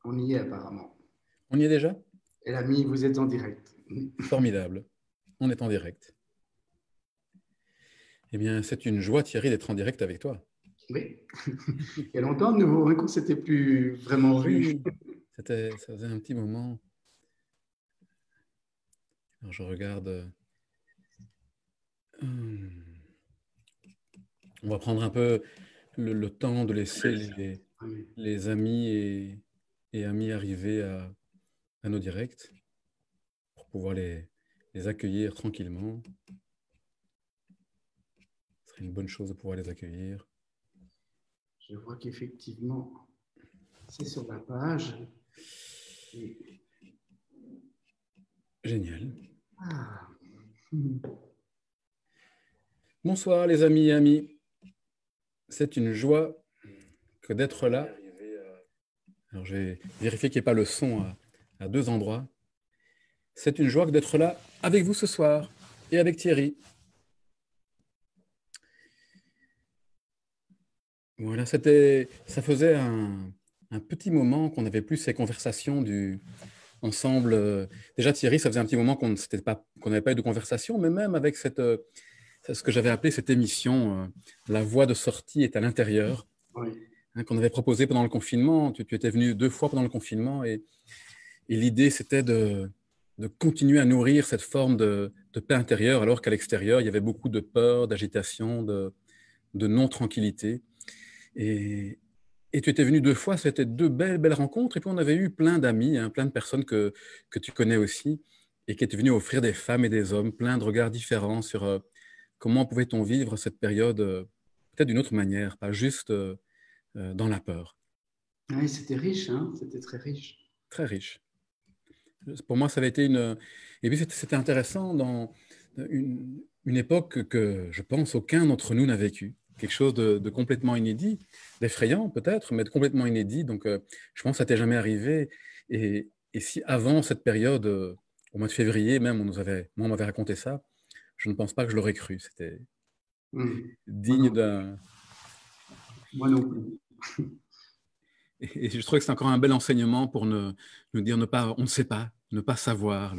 On y est apparemment. On y est déjà? Et l'ami, vous êtes en direct. Formidable. On est en direct. Eh bien, c'est une joie, Thierry, d'être en direct avec toi. Oui. Il y a longtemps, nous, qu'on ne s'était plus vraiment vu. Oui, ça faisait un petit moment. Alors, je regarde. On va prendre un peu le temps de laisser Oui. les amis et amis arriver à nos directs pour pouvoir les accueillir tranquillement. Ce serait une bonne chose de pouvoir les accueillir. Je vois qu'effectivement, c'est sur la page. Et... Génial. Ah. Bonsoir les amis et amis. C'est une joie que d'être là. Alors, je vais vérifier qu'il n'y ait pas le son à deux endroits. C'est une joie d'être là avec vous ce soir et avec Thierry. Voilà, ça faisait un petit moment qu'on n'avait plus ces conversations ensemble. Déjà, Thierry, ça faisait un petit moment qu'on n'avait pas eu de conversation, mais même avec ce que j'avais appelé cette émission, La voie de sortie est à l'intérieur, Oui. hein, qu'on avait proposé pendant le confinement. Tu étais venu 2 fois pendant le confinement et l'idée, c'était de continuer à nourrir cette forme de paix intérieure, alors qu'à l'extérieur, il y avait beaucoup de peur, d'agitation, de non-tranquillité. Et, et tu étais venu 2 fois, c'était 2 belles rencontres. Et puis, on avait eu plein d'amis, hein, plein de personnes que tu connais aussi, et qui étaient venues offrir des femmes et des hommes plein de regards différents sur comment pouvait-on vivre cette période peut-être d'une autre manière, pas juste dans la peur. Oui, c'était riche, hein, c'était très riche. Très riche. Pour moi, ça avait été une... Et puis, c'était intéressant dans une époque que je pense aucun d'entre nous n'a vécu. Quelque chose de complètement inédit, d'effrayant peut-être, mais de complètement inédit. Donc, je pense que ça t'est jamais arrivé. Et si avant cette période, au mois de février même, moi, on m'avait raconté ça, je ne pense pas que je l'aurais cru. C'était Moi digne non, d'un... moi non plus. Et je trouvais que c'est encore un bel enseignement pour nous dire on ne sait pas, ne pas savoir,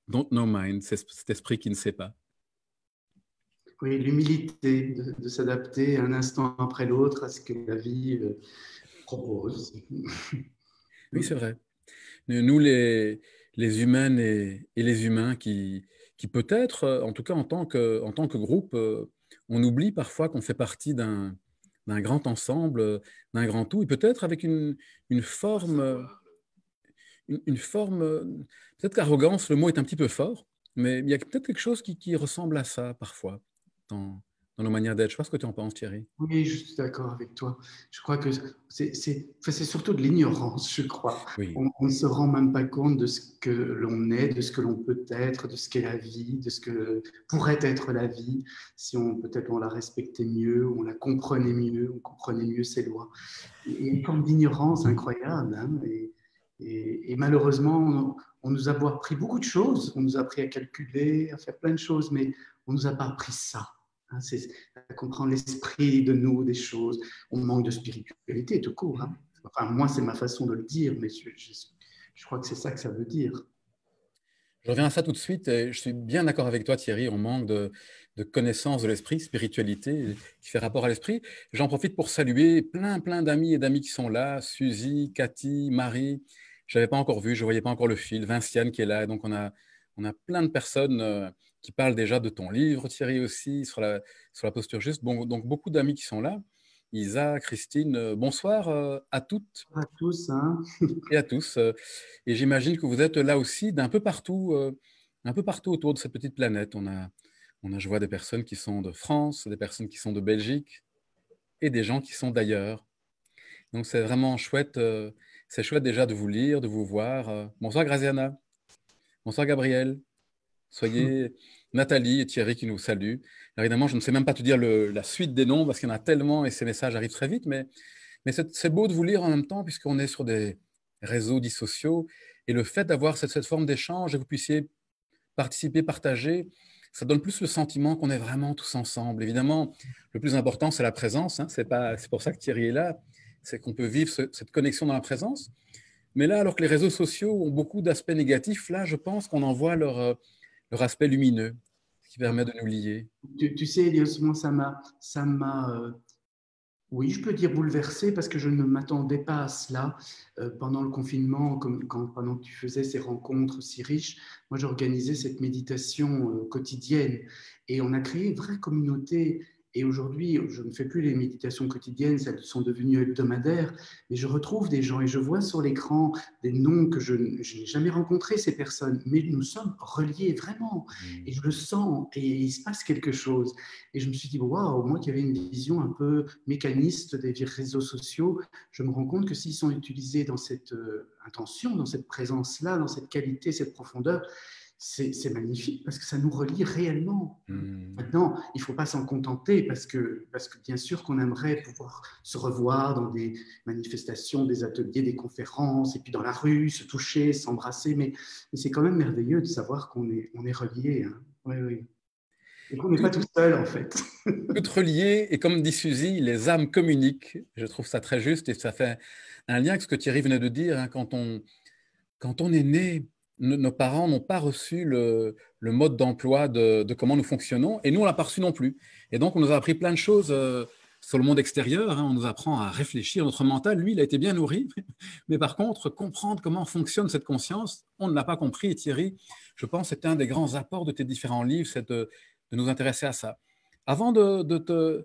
don't know mind, c'est cet esprit qui ne sait pas. Oui, l'humilité de s'adapter un instant après l'autre à ce que la vie propose. Oui, c'est vrai. Nous, les humaines et les humains qui peut-être, en tout cas en tant que groupe, on oublie parfois qu'on fait partie d'un grand ensemble, d'un grand tout, et peut-être avec une forme, une forme, peut-être qu'arrogance, le mot est un petit peu fort, mais il y a peut-être quelque chose qui ressemble à ça parfois dans nos manières d'être. Je ne sais pas ce que tu en penses, Thierry. Oui, je suis d'accord avec toi. Je crois que c'est surtout de l'ignorance, je crois. Oui, On ne se rend même pas compte de ce que l'on est, de ce que l'on peut être, de ce qu'est la vie, de ce que pourrait être la vie, si on peut-être on la respectait mieux, on la comprenait mieux, on comprenait mieux ses lois. Et une forme d'ignorance incroyable. Hein, et malheureusement, on nous a appris beaucoup de choses. On nous a appris à calculer, à faire plein de choses, mais on nous a pas appris ça. Hein, c'est à comprendre l'esprit de nous, des choses. On manque de spiritualité tout court. Hein. Enfin, moi, c'est ma façon de le dire, mais je crois que c'est ça que ça veut dire. je reviens à ça tout de suite. Et je suis bien d'accord avec toi, Thierry. On manque de connaissance de l'esprit, spiritualité qui fait rapport à l'esprit. J'en profite pour saluer plein d'amis et d'amis qui sont là. Suzy, Cathy, Marie. Je n'avais pas encore vu, je ne voyais pas encore le fil. Vinciane qui est là. Donc, on a plein de personnes qui parlent déjà de ton livre, Thierry aussi, sur la posture juste. Bon, donc, beaucoup d'amis qui sont là. Isa, Christine, bonsoir à toutes À tous, hein. et à tous. Et j'imagine que vous êtes là aussi un peu partout autour de cette petite planète. Je vois des personnes qui sont de France, des personnes qui sont de Belgique et des gens qui sont d'ailleurs. Donc c'est vraiment chouette. C'est chouette déjà de vous lire, de vous voir. Bonsoir Graziana. Bonsoir Gabriel. Soyez Nathalie et Thierry qui nous saluent. Alors évidemment, je ne sais même pas te dire la suite des noms parce qu'il y en a tellement et ces messages arrivent très vite, mais c'est beau de vous lire en même temps, puisqu'on est sur des réseaux dits sociaux. Et le fait d'avoir cette forme d'échange et que vous puissiez participer, partager, ça donne plus le sentiment qu'on est vraiment tous ensemble. Évidemment, le plus important, c'est la présence. Hein, c'est pour ça que Thierry est là. c'est qu'on peut vivre cette connexion dans la présence. Mais là, alors que les réseaux sociaux ont beaucoup d'aspects négatifs, là, je pense qu'on en voit leur aspect lumineux, ce qui permet de nous lier. Tu sais, Elios, moi, oui, je peux dire bouleversé parce que je ne m'attendais pas à cela pendant le confinement, pendant que tu faisais ces rencontres si riches. Moi, j'organisais cette méditation quotidienne et on a créé une vraie communauté. Et aujourd'hui, je ne fais plus les méditations quotidiennes, elles sont devenues hebdomadaires, mais je retrouve des gens et je vois sur l'écran des noms que je n'ai jamais rencontrés, ces personnes, mais nous sommes reliés vraiment. Et je le sens et il se passe quelque chose. Et je me suis dit, waouh, moi qui avais une vision un peu mécaniste des réseaux sociaux, je me rends compte que s'ils sont utilisés dans cette intention, dans cette présence-là, dans cette qualité, cette profondeur, c'est magnifique parce que ça nous relie réellement. Maintenant, il ne faut pas s'en contenter parce que bien sûr qu'on aimerait pouvoir se revoir dans des manifestations, des ateliers, des conférences, et puis dans la rue, se toucher, s'embrasser, mais c'est quand même merveilleux de savoir qu'on est reliés. Hein. Oui, oui. Et qu'on n'est pas tout seul, en fait. Tout relié, et comme dit Suzy, les âmes communiquent. Je trouve ça très juste et ça fait un lien avec ce que Thierry venait de dire. Hein, quand on est né, nos parents n'ont pas reçu le mode d'emploi de comment nous fonctionnons et nous, on ne l'a pas reçu non plus. Et donc, on nous a appris plein de choses sur le monde extérieur. Hein, on nous apprend à réfléchir. Notre mental, lui, il a été bien nourri. Mais par contre, comprendre comment fonctionne cette conscience, on ne l'a pas compris. Et Thierry, je pense, c'était un des grands apports de tes différents livres, c'est de nous intéresser à ça. Avant de te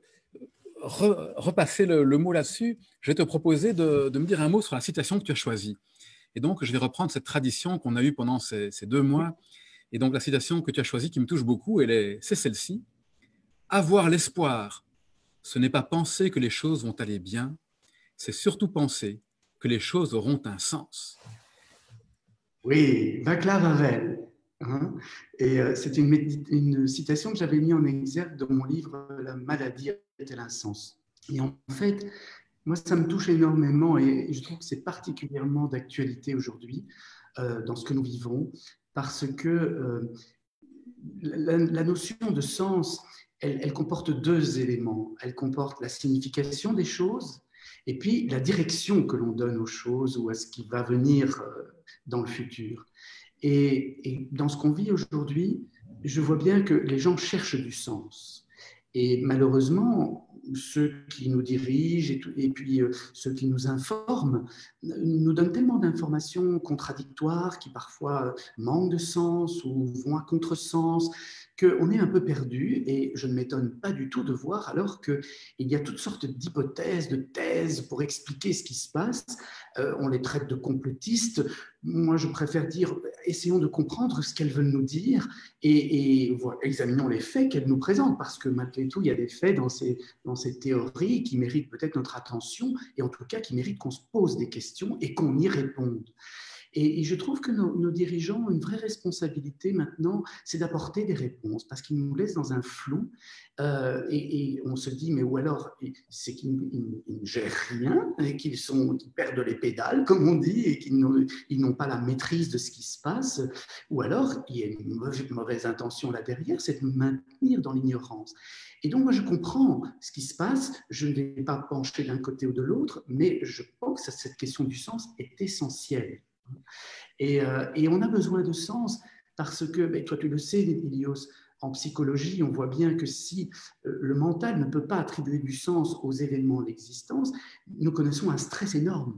repasser le mot là-dessus, je vais te proposer de me dire un mot sur la citation que tu as choisie. Et donc, je vais reprendre cette tradition qu'on a eue pendant ces 2 mois. Et donc, la citation que tu as choisie qui me touche beaucoup, c'est celle-ci. « Avoir l'espoir, ce n'est pas penser que les choses vont aller bien, c'est surtout penser que les choses auront un sens. » Oui, Václav Havel. Hein, et c'est une citation que j'avais mis en exergue dans mon livre « La maladie a-t-elle un sens ?» Et en fait, moi, ça me touche énormément et je trouve que c'est particulièrement d'actualité aujourd'hui dans ce que nous vivons parce que la notion de sens, elle comporte 2 éléments. Elle comporte la signification des choses et puis la direction que l'on donne aux choses ou à ce qui va venir dans le futur. Et dans ce qu'on vit aujourd'hui, je vois bien que les gens cherchent du sens. Et malheureusement, ceux qui nous dirigent et puis ceux qui nous informent nous donnent tellement d'informations contradictoires qui parfois manquent de sens ou vont à contresens qu'on est un peu perdu et je ne m'étonne pas du tout de voir alors qu'il y a toutes sortes d'hypothèses, de thèses pour expliquer ce qui se passe. On les traite de complotistes. Moi, je préfère dire, essayons de comprendre ce qu'elles veulent nous dire et voilà, examinons les faits qu'elles nous présentent parce que malgré tout, il y a des faits dans ces théories qui méritent peut-être notre attention et en tout cas qui méritent qu'on se pose des questions et qu'on y réponde. Et je trouve que nos dirigeants ont une vraie responsabilité maintenant, c'est d'apporter des réponses, parce qu'ils nous laissent dans un flou et on se dit, mais ou alors c'est qu'ils ne gèrent rien, et qu'ils perdent les pédales, comme on dit, et qu'ils n'ont pas la maîtrise de ce qui se passe, ou alors il y a une mauvaise intention là derrière, c'est de nous maintenir dans l'ignorance. Et donc, moi, je comprends ce qui se passe. Je ne vais pas pencher d'un côté ou de l'autre, mais je pense que cette question du sens est essentielle. Et on a besoin de sens parce que, ben, toi tu le sais, Ilios, en psychologie, on voit bien que si le mental ne peut pas attribuer du sens aux événements de l'existence, nous connaissons un stress énorme.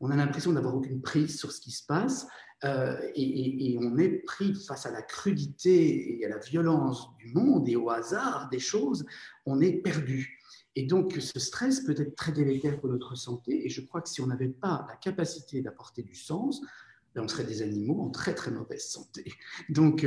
On a l'impression d'avoir aucune prise sur ce qui se passe et on est pris face à la crudité et à la violence du monde et au hasard des choses, on est perdu. Et donc, ce stress peut être très délétère pour notre santé. Et je crois que si on n'avait pas la capacité d'apporter du sens, ben on serait des animaux en très, très mauvaise santé. Donc,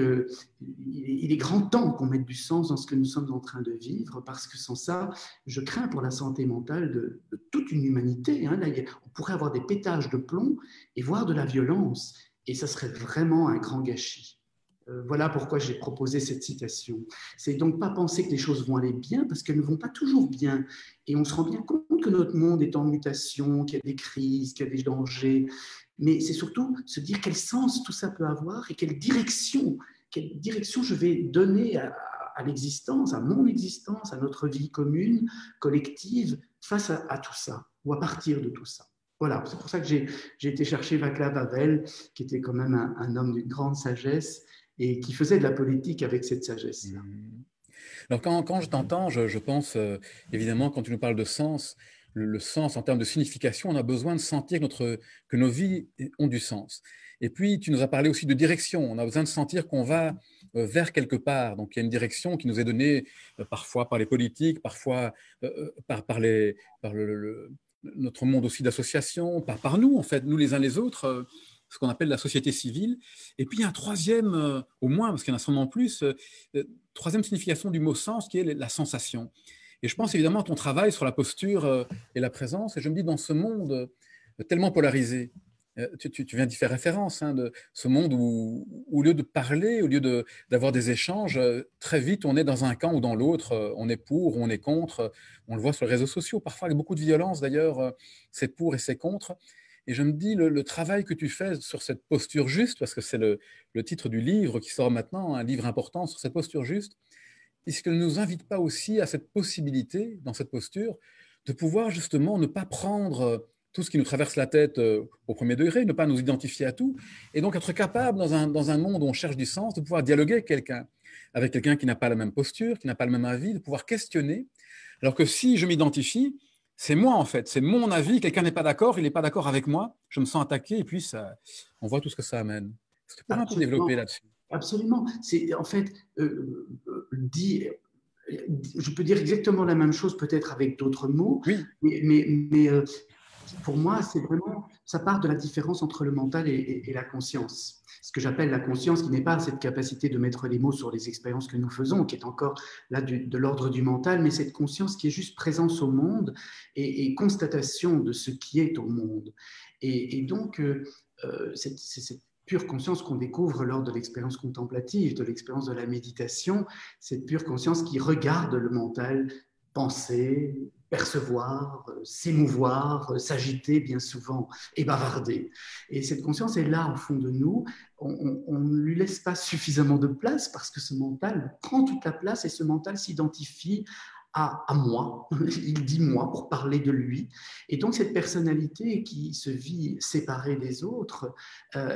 il est grand temps qu'on mette du sens dans ce que nous sommes en train de vivre, parce que sans ça, je crains pour la santé mentale de toute une humanité. Hein. Là, on pourrait avoir des pétages de plomb et voir de la violence. Et ça serait vraiment un grand gâchis. Voilà pourquoi j'ai proposé cette citation. C'est donc pas penser que les choses vont aller bien, parce qu'elles ne vont pas toujours bien. Et on se rend bien compte que notre monde est en mutation, qu'il y a des crises, qu'il y a des dangers. Mais c'est surtout se dire quel sens tout ça peut avoir et quelle direction je vais donner à l'existence, à mon existence, à notre vie commune, collective, face à tout ça. ou à partir de tout ça. Voilà, c'est pour ça que j'ai été chercher Václav Havel, qui était quand même un homme d'une grande sagesse et qui faisait de la politique avec cette sagesse-là. Alors quand je t'entends, je pense évidemment quand tu nous parles de sens, le sens en termes de signification, on a besoin de sentir que nos vies ont du sens. Et puis tu nous as parlé aussi de direction, on a besoin de sentir qu'on va vers quelque part. Donc il y a une direction qui nous est donnée parfois par les politiques, parfois par notre monde aussi d'associations, par nous en fait, nous les uns les autres. Ce qu'on appelle la société civile. Et puis, il y a un troisième, au moins, parce qu'il y en a sûrement plus, troisième signification du mot sens, qui est la sensation. Et je pense évidemment à ton travail sur la posture et la présence. Et je me dis, dans ce monde tellement polarisé, tu viens d'y faire référence, hein, de ce monde où, au lieu de parler, au lieu d'avoir des échanges, très vite, on est dans un camp ou dans l'autre, on est pour, on est contre. On le voit sur les réseaux sociaux, parfois avec beaucoup de violence d'ailleurs, c'est pour et c'est contre. Et je me dis, le travail que tu fais sur cette posture juste, parce que c'est le titre du livre qui sort maintenant, un livre important sur cette posture juste, est-ce qu'elle ne nous invite pas aussi à cette possibilité, dans cette posture, de pouvoir justement ne pas prendre tout ce qui nous traverse la tête au premier degré, ne pas nous identifier à tout, et donc être capable, dans un monde où on cherche du sens, de pouvoir dialoguer avec quelqu'un qui n'a pas la même posture, qui n'a pas le même avis, de pouvoir questionner, alors que si je m'identifie, c'est moi en fait, c'est mon avis, quelqu'un n'est pas d'accord, il n'est pas d'accord avec moi, je me sens attaqué et puis on voit tout ce que ça amène. Est-ce que tu pourrais un peu développer Absolument. là-dessus? Absolument. C'est en fait je peux dire exactement la même chose, peut-être avec d'autres mots, Oui, mais pour moi, c'est vraiment, ça part de la différence entre le mental et la conscience. Ce que j'appelle la conscience, qui n'est pas cette capacité de mettre les mots sur les expériences que nous faisons, qui est encore là de l'ordre du mental, mais cette conscience qui est juste présence au monde et constatation de ce qui est au monde. Et donc, c'est cette pure conscience qu'on découvre lors de l'expérience contemplative, de l'expérience de la méditation, cette pure conscience qui regarde le mental penser, percevoir, s'émouvoir, s'agiter bien souvent et bavarder. Et cette conscience est là au fond de nous. On ne lui laisse pas suffisamment de place parce que ce mental prend toute la place et ce mental s'identifie à moi, il dit moi pour parler de lui. Et donc cette personnalité qui se vit séparée des autres,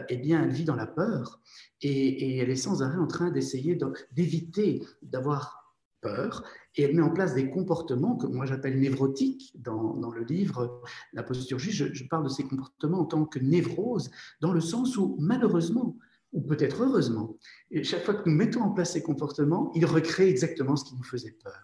eh bien elle vit dans la peur et elle est sans arrêt en train d'essayer d'éviter d'avoir peur et elle met en place des comportements que moi j'appelle névrotiques dans le livre La posture juste. Je parle de ces comportements en tant que névrose dans le sens où malheureusement ou peut-être heureusement, et chaque fois que nous mettons en place ces comportements, ils recréent exactement ce qui nous faisait peur.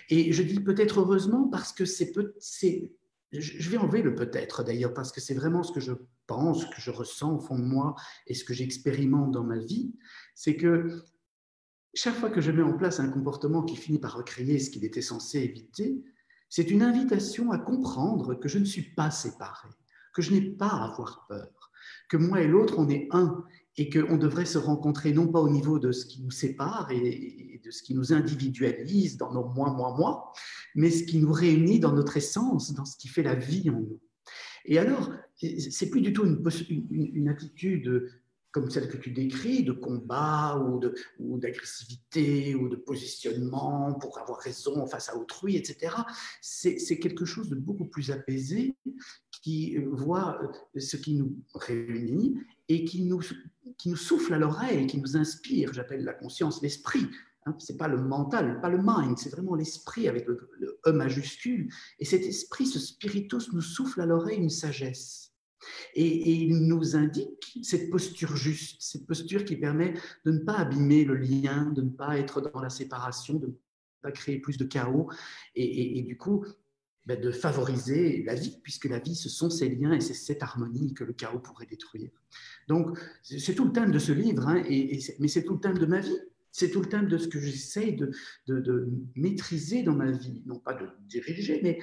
Et je dis peut-être heureusement parce que je vais enlever le peut-être d'ailleurs, parce que c'est vraiment ce que je pense, ce que je ressens au fond de moi et ce que j'expérimente dans ma vie, c'est que chaque fois que je mets en place un comportement qui finit par recréer ce qu'il était censé éviter, c'est une invitation à comprendre que je ne suis pas séparé, que je n'ai pas à avoir peur, que moi et l'autre, on est un et qu'on devrait se rencontrer non pas au niveau de ce qui nous sépare et de ce qui nous individualise dans nos moi, mais ce qui nous réunit dans notre essence, dans ce qui fait la vie en nous. Et alors, c'est plus du tout une attitude comme celle que tu décris, de combat ou d'agressivité ou de positionnement pour avoir raison face à autrui, etc. C'est quelque chose de beaucoup plus apaisé qui voit ce qui nous réunit et qui nous souffle à l'oreille, qui nous inspire, j'appelle la conscience, l'esprit. Hein, ce n'est pas le mental, pas le mind, c'est vraiment l'esprit avec le E majuscule. Et cet esprit, ce spiritus, nous souffle à l'oreille une sagesse. Et il nous indique cette posture juste, cette posture qui permet de ne pas abîmer le lien, de ne pas être dans la séparation, de ne pas créer plus de chaos et du coup de favoriser la vie, puisque la vie, ce sont ces liens et c'est cette harmonie que le chaos pourrait détruire. Donc, c'est tout le thème de ce livre, hein, mais c'est tout le thème de ma vie. C'est tout le thème de ce que j'essaye de maîtriser dans ma vie, non pas de diriger, mais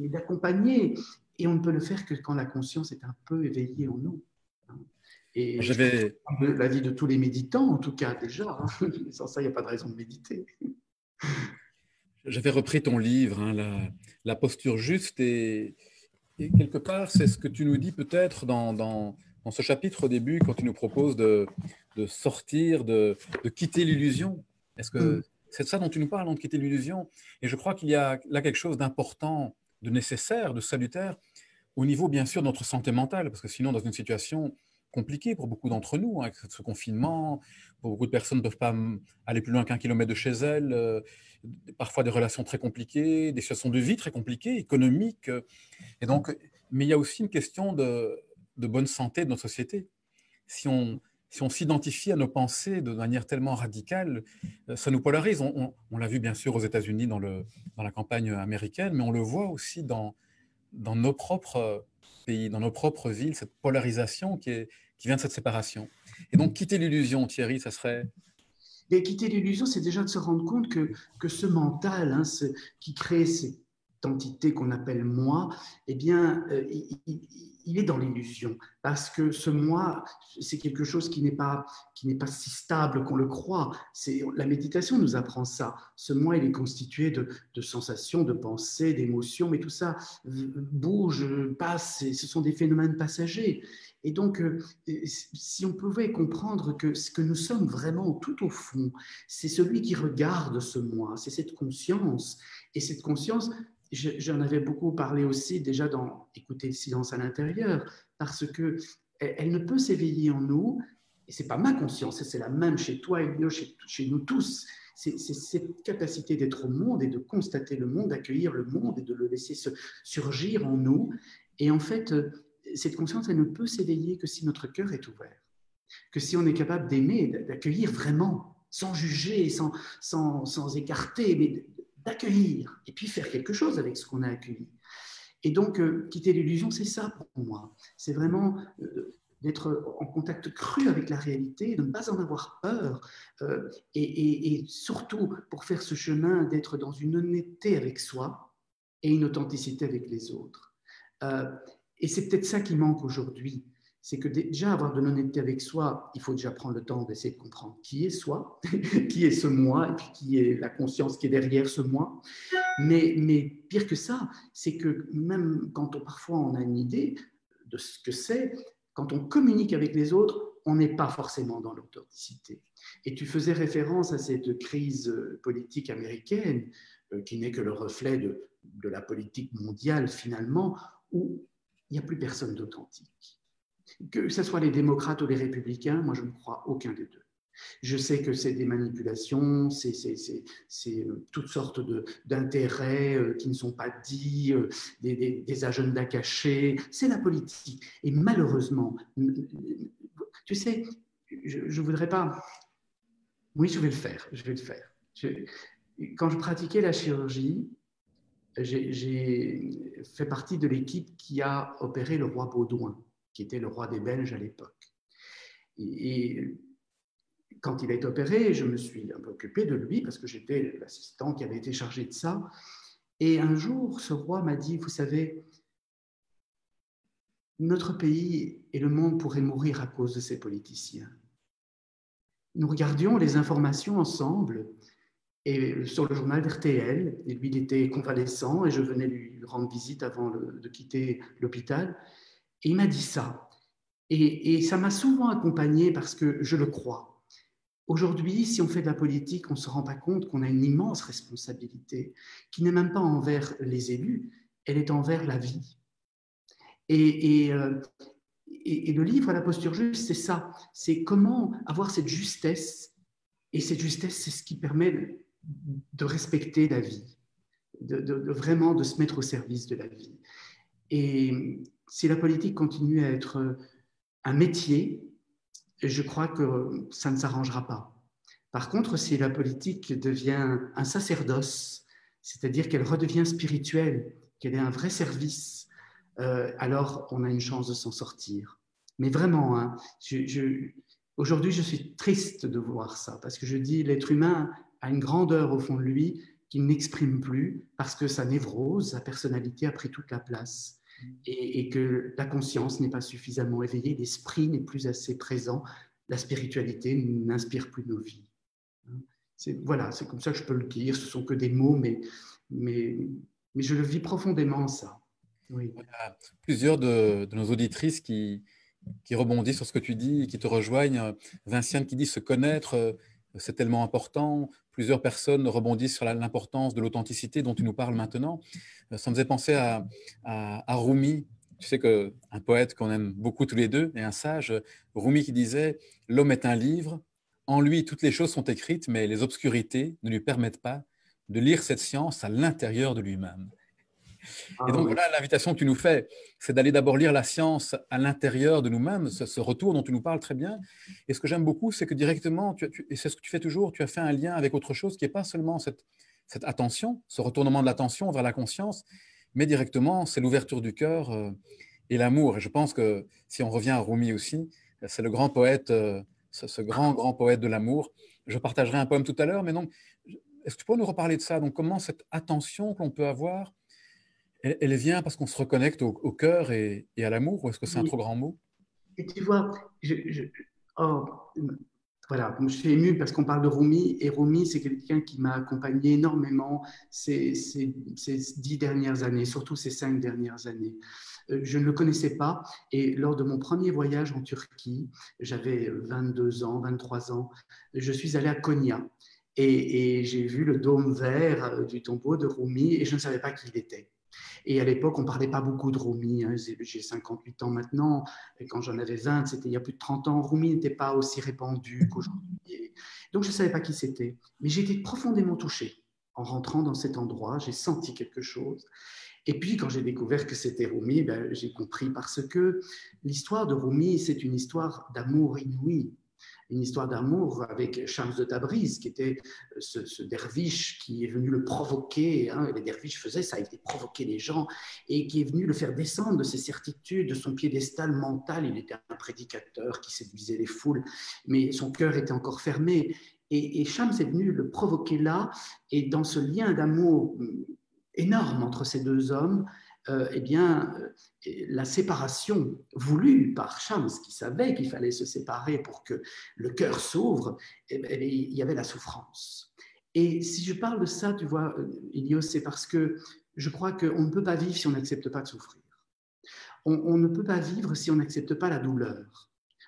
d'accompagner. Et on ne peut le faire que quand la conscience est un peu éveillée en nous. Et je pense que la vie de tous les méditants, en tout cas déjà, hein. Sans ça, il n'y a pas de raison de méditer. J'avais repris ton livre, hein, la posture juste, et quelque part, c'est ce que tu nous dis peut-être dans ce chapitre au début, quand tu nous proposes de sortir, de quitter l'illusion. Est-ce que c'est de ça dont tu nous parles, de quitter l'illusion? Et je crois qu'il y a là quelque chose d'important de nécessaire, de salutaire, au niveau bien sûr de notre santé mentale, parce que sinon dans une situation compliquée pour beaucoup d'entre nous, hein, avec ce confinement, beaucoup de personnes ne peuvent pas aller plus loin qu'un kilomètre de chez elles, parfois des relations très compliquées, des situations de vie très compliquées, économiques, et donc, mais il y a aussi une question de bonne santé de notre société. Si on s'identifie à nos pensées de manière tellement radicale, ça nous polarise. On l'a vu bien sûr aux États-Unis dans la campagne américaine, mais on le voit aussi dans nos propres pays, dans nos propres villes, cette polarisation qui vient de cette séparation. Et donc, quitter l'illusion, Thierry, ça serait… Et quitter l'illusion, c'est déjà de se rendre compte que ce mental, hein, qui crée cette entité qu'on appelle moi, eh bien, il est dans l'illusion. Parce que ce moi, c'est quelque chose qui n'est pas si stable qu'on le croit. La méditation nous apprend ça. Ce moi, il est constitué de sensations, de pensées, d'émotions, mais tout ça bouge, passe, et ce sont des phénomènes passagers. Et donc, si on pouvait comprendre que ce que nous sommes vraiment tout au fond, c'est celui qui regarde ce moi, c'est cette conscience. Et cette conscience, j'en avais beaucoup parlé aussi déjà dans Écouter le silence à l'intérieur, parce qu'elle ne peut s'éveiller en nous, et ce n'est pas ma conscience, c'est la même chez toi, Elio, chez nous tous. C'est cette capacité d'être au monde et de constater le monde, d'accueillir le monde et de le laisser surgir en nous. Et en fait, cette conscience, elle ne peut s'éveiller que si notre cœur est ouvert, que si on est capable d'aimer, d'accueillir vraiment, sans juger, sans écarter, mais d'accueillir, et puis faire quelque chose avec ce qu'on a accueilli. Et donc, quitter l'illusion, c'est ça pour moi. C'est vraiment d'être en contact cru avec la réalité, de ne pas en avoir peur, et surtout, pour faire ce chemin, d'être dans une honnêteté avec soi et une authenticité avec les autres. Et c'est peut-être ça qui manque aujourd'hui. C'est que déjà, avoir de l'honnêteté avec soi, il faut déjà prendre le temps d'essayer de comprendre qui est soi, qui est ce moi, et puis qui est la conscience qui est derrière ce moi. Mais pire que ça, c'est que même quand parfois on a une idée de ce que c'est, quand on communique avec les autres, on n'est pas forcément dans l'authenticité. Et tu faisais référence à cette crise politique américaine, qui n'est que le reflet de la politique mondiale finalement, où il n'y a plus personne d'authentique. Que ce soit les démocrates ou les républicains, moi je ne crois aucun des deux. Je sais que c'est des manipulations, c'est toutes sortes d'intérêts qui ne sont pas dits, des agendas cachés, c'est la politique. Et malheureusement, tu sais, je ne voudrais pas… Oui, je vais le faire, je vais le faire. Quand je pratiquais la chirurgie, j'ai fait partie de l'équipe qui a opéré le roi Baudouin, qui était le roi des Belges à l'époque. Et quand il a été opéré, je me suis un peu occupé de lui parce que j'étais l'assistant qui avait été chargé de ça. Et un jour, ce roi m'a dit, vous savez, notre pays et le monde pourraient mourir à cause de ces politiciens. Nous regardions les informations ensemble et sur le journal RTL, et lui, il était convalescent et je venais lui rendre visite avant de quitter l'hôpital. Et il m'a dit ça. Et ça m'a souvent accompagné parce que je le crois. Aujourd'hui, si on fait de la politique, on ne se rend pas compte qu'on a une immense responsabilité qui n'est même pas envers les élus, elle est envers la vie. Et le livre, La posture juste, c'est ça. C'est comment avoir cette justesse. Et cette justesse, c'est ce qui permet de respecter la vie, vraiment de se mettre au service de la vie. Et si la politique continue à être un métier, je crois que ça ne s'arrangera pas. Par contre, si la politique devient un sacerdoce, c'est-à-dire qu'elle redevient spirituelle, qu'elle est un vrai service, alors on a une chance de s'en sortir. Mais vraiment, hein, aujourd'hui, je suis triste de voir ça, parce que je dis l'être humain a une grandeur au fond de lui qu'il n'exprime plus, parce que sa névrose, sa personnalité a pris toute la place. Et que la conscience n'est pas suffisamment éveillée, l'esprit n'est plus assez présent, la spiritualité n'inspire plus nos vies. Voilà, c'est comme ça que je peux le dire. Ce ne sont que des mots, mais je le vis profondément, ça. Oui. Il y a plusieurs de nos auditrices qui rebondissent sur ce que tu dis et qui te rejoignent. Vinciane qui dit se connaître, c'est tellement important. plusieurs personnes rebondissent sur l'importance de l'authenticité dont tu nous parles maintenant. Ça me faisait penser à Rumi. Tu sais qu'un poète qu'on aime beaucoup tous les deux, et un sage, Rumi, qui disait « L'homme est un livre, en lui toutes les choses sont écrites, mais les obscurités ne lui permettent pas de lire cette science à l'intérieur de lui-même. » Et Ah donc oui. voilà, l'invitation que tu nous fais, c'est d'aller d'abord lire la science à l'intérieur de nous-mêmes, ce retour dont tu nous parles très bien. Et ce que j'aime beaucoup, c'est que directement, et c'est ce que tu fais toujours, tu as fait un lien avec autre chose qui n'est pas seulement cette attention, ce retournement de l'attention vers la conscience, mais directement, c'est l'ouverture du cœur et l'amour. Et je pense que si on revient à Rumi aussi, c'est le grand poète, ce grand poète de l'amour. Je partagerai un poème tout à l'heure, mais donc, est-ce que tu peux nous reparler de ça? Donc, comment cette attention qu'on peut avoir, elle vient parce qu'on se reconnecte au cœur et à l'amour, ou est-ce que c'est un trop grand mot? Et tu vois, oh, voilà, je suis ému parce qu'on parle de Rumi, et Rumi, c'est quelqu'un qui m'a accompagné énormément ces 10 dernières années, surtout ces 5 dernières années. Je ne le connaissais pas, et lors de mon premier voyage en Turquie, j'avais 22 ans, 23 ans, je suis allé à Konya, et j'ai vu le dôme vert du tombeau de Rumi, et je ne savais pas qui il était. Et à l'époque, on ne parlait pas beaucoup de Rumi. Hein. J'ai 58 ans maintenant. Et quand j'en avais 20, c'était il y a plus de 30 ans. Rumi n'était pas aussi répandu qu'aujourd'hui. Donc, je ne savais pas qui c'était. Mais j'ai été profondément touché. En rentrant dans cet endroit, j'ai senti quelque chose. Et puis, quand j'ai découvert que c'était Rumi, ben, j'ai compris parce que l'histoire de Rumi, c'est une histoire d'amour inouï, une histoire d'amour avec Shams de Tabriz, qui était ce derviche qui est venu le provoquer. Hein, les derviches faisaient ça, ils provoquaient les gens, et qui est venu le faire descendre de ses certitudes, de son piédestal mental. Il était un prédicateur qui séduisait les foules, mais son cœur était encore fermé. Et Shams est venu le provoquer là, et dans ce lien d'amour énorme entre ces deux hommes, eh bien, la séparation voulue par Shams, qui savait qu'il fallait se séparer pour que le cœur s'ouvre, il y avait la souffrance. Et si je parle de ça, tu vois, Ilios, c'est parce que je crois qu'on ne peut pas vivre si on n'accepte pas de souffrir. On ne peut pas vivre si on n'accepte pas la douleur.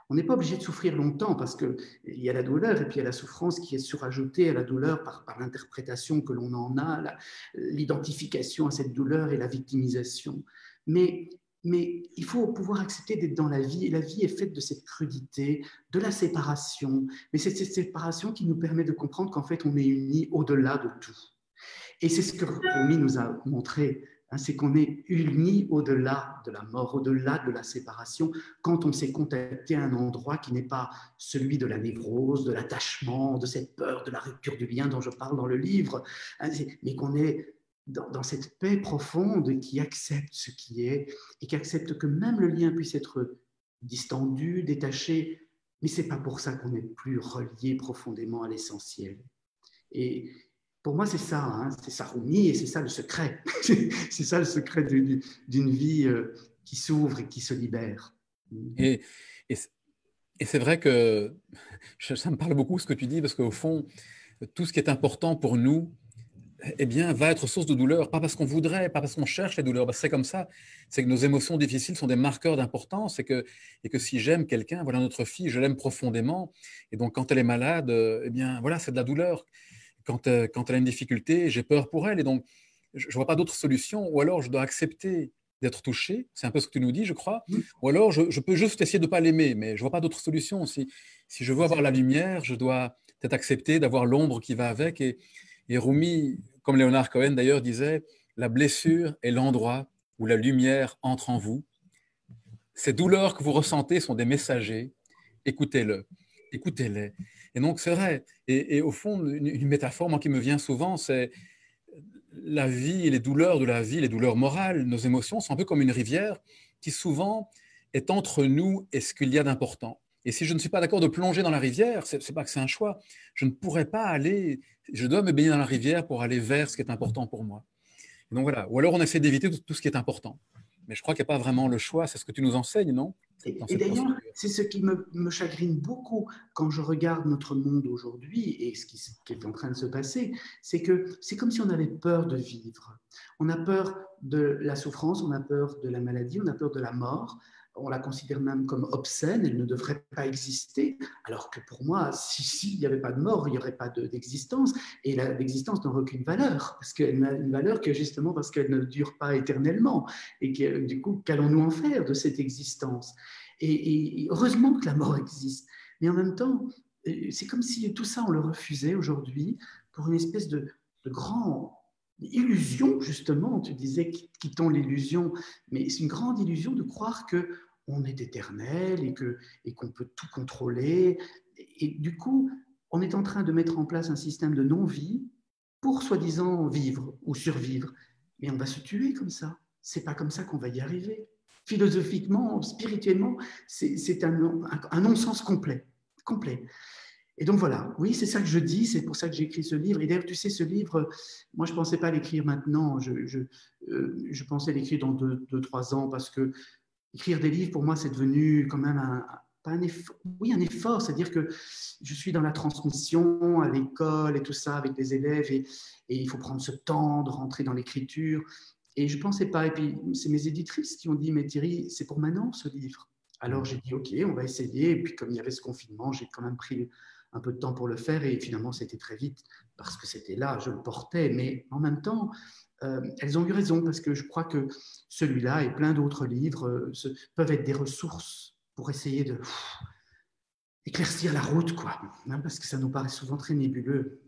On n'est pas obligé de souffrir longtemps parce qu'il y a la douleur et puis il y a la souffrance qui est surajoutée à la douleur par l'interprétation que l'on en a, l'identification à cette douleur et la victimisation. Mais il faut pouvoir accepter d'être dans la vie, et la vie est faite de cette crudité, de la séparation, mais c'est cette séparation qui nous permet de comprendre qu'en fait on est unis au-delà de tout. Et c'est ce que Rumi nous a montré, hein, c'est qu'on est unis au-delà de la mort, au-delà de la séparation, quand on s'est contacté à un endroit qui n'est pas celui de la névrose, de l'attachement, de cette peur, de la rupture du lien dont je parle dans le livre, hein, mais qu'on est dans cette paix profonde qui accepte ce qui est, et qui accepte que même le lien puisse être distendu, détaché, mais ce n'est pas pour ça qu'on n'est plus relié profondément à l'essentiel. Et pour moi, c'est ça, hein, c'est ça Rumi, et c'est ça le secret. C'est ça le secret d'une vie qui s'ouvre et qui se libère. Et, et, et c'est vrai que ça me parle beaucoup ce que tu dis, parce qu'au fond, tout ce qui est important pour nous, eh bien, va être source de douleur, pas parce qu'on voudrait, pas parce qu'on cherche les douleurs, c'est comme ça. C'est que nos émotions difficiles sont des marqueurs d'importance, et que si j'aime quelqu'un, voilà notre fille, je l'aime profondément, et donc quand elle est malade, eh bien, voilà, c'est de la douleur. Quand elle a une difficulté, j'ai peur pour elle, et donc je ne vois pas d'autre solution, ou alors je dois accepter d'être touché, c'est un peu ce que tu nous dis, je crois, ou alors je peux juste essayer de ne pas l'aimer, mais je ne vois pas d'autre solution. Si je veux avoir la lumière, je dois peut-être accepter d'avoir l'ombre qui va avec, et Rumi, comme Léonard Cohen d'ailleurs, disait « La blessure est l'endroit où la lumière entre en vous. Ces douleurs que vous ressentez sont des messagers. Écoutez-le, écoutez-les. » Et donc, c'est vrai. Et au fond, une métaphore moi, qui me vient souvent, c'est la vie et les douleurs de la vie, les douleurs morales, nos émotions sont un peu comme une rivière qui souvent est entre nous et ce qu'il y a d'important. Et si je ne suis pas d'accord de plonger dans la rivière, c'est pas que c'est un choix. Je ne pourrais pas aller, je dois me baigner dans la rivière pour aller vers ce qui est important pour moi. Et donc voilà. Ou alors on essaie d'éviter tout ce qui est important. Mais je crois qu'il n'y a pas vraiment le choix. C'est ce que tu nous enseignes, non? Et d'ailleurs, c'est ce qui me chagrine beaucoup quand je regarde notre monde aujourd'hui et ce qui est en train de se passer, c'est que c'est comme si on avait peur de vivre. On a peur de la souffrance, on a peur de la maladie, on a peur de la mort, on la considère même comme obscène, elle ne devrait pas exister, alors que pour moi, s'il n'y avait pas de mort, il n'y aurait pas d'existence, et l'existence n'aurait aucune valeur, parce qu'elle n'a une valeur que justement parce qu'elle ne dure pas éternellement, et que du coup, qu'allons-nous en faire de cette existence? Et heureusement que la mort existe, mais en même temps, c'est comme si tout ça, on le refusait aujourd'hui pour une espèce de grand illusion, justement, tu disais quittons l'illusion, mais c'est une grande illusion de croire qu'on est éternel et qu'on peut tout contrôler. Et du coup, on est en train de mettre en place un système de non-vie pour soi-disant vivre ou survivre. Mais on va se tuer comme ça. C'est pas comme ça qu'on va y arriver. Philosophiquement, spirituellement, c'est un non-sens complet. Complet. Et donc voilà, oui, c'est ça que je dis, c'est pour ça que j'ai écrit ce livre. Et d'ailleurs, tu sais, ce livre, moi, je ne pensais pas l'écrire maintenant, je pensais l'écrire dans 2, 3 ans, parce que écrire des livres, pour moi, c'est devenu quand même pas un effort, oui, un effort, c'est-à-dire que je suis dans la transmission à l'école et tout ça, avec les élèves, et il faut prendre ce temps de rentrer dans l'écriture. Et je ne pensais pas, et puis c'est mes éditrices qui ont dit, mais Thierry, c'est pour maintenant ce livre. Alors j'ai dit, ok, on va essayer, et puis comme il y avait ce confinement, j'ai quand même pris un peu de temps pour le faire, et finalement c'était très vite, parce que c'était là, je le portais, mais en même temps, elles ont eu raison, parce que je crois que celui-là et plein d'autres livres peuvent être des ressources pour essayer de éclaircir la route, quoi, hein, parce que ça nous paraît souvent très nébuleux.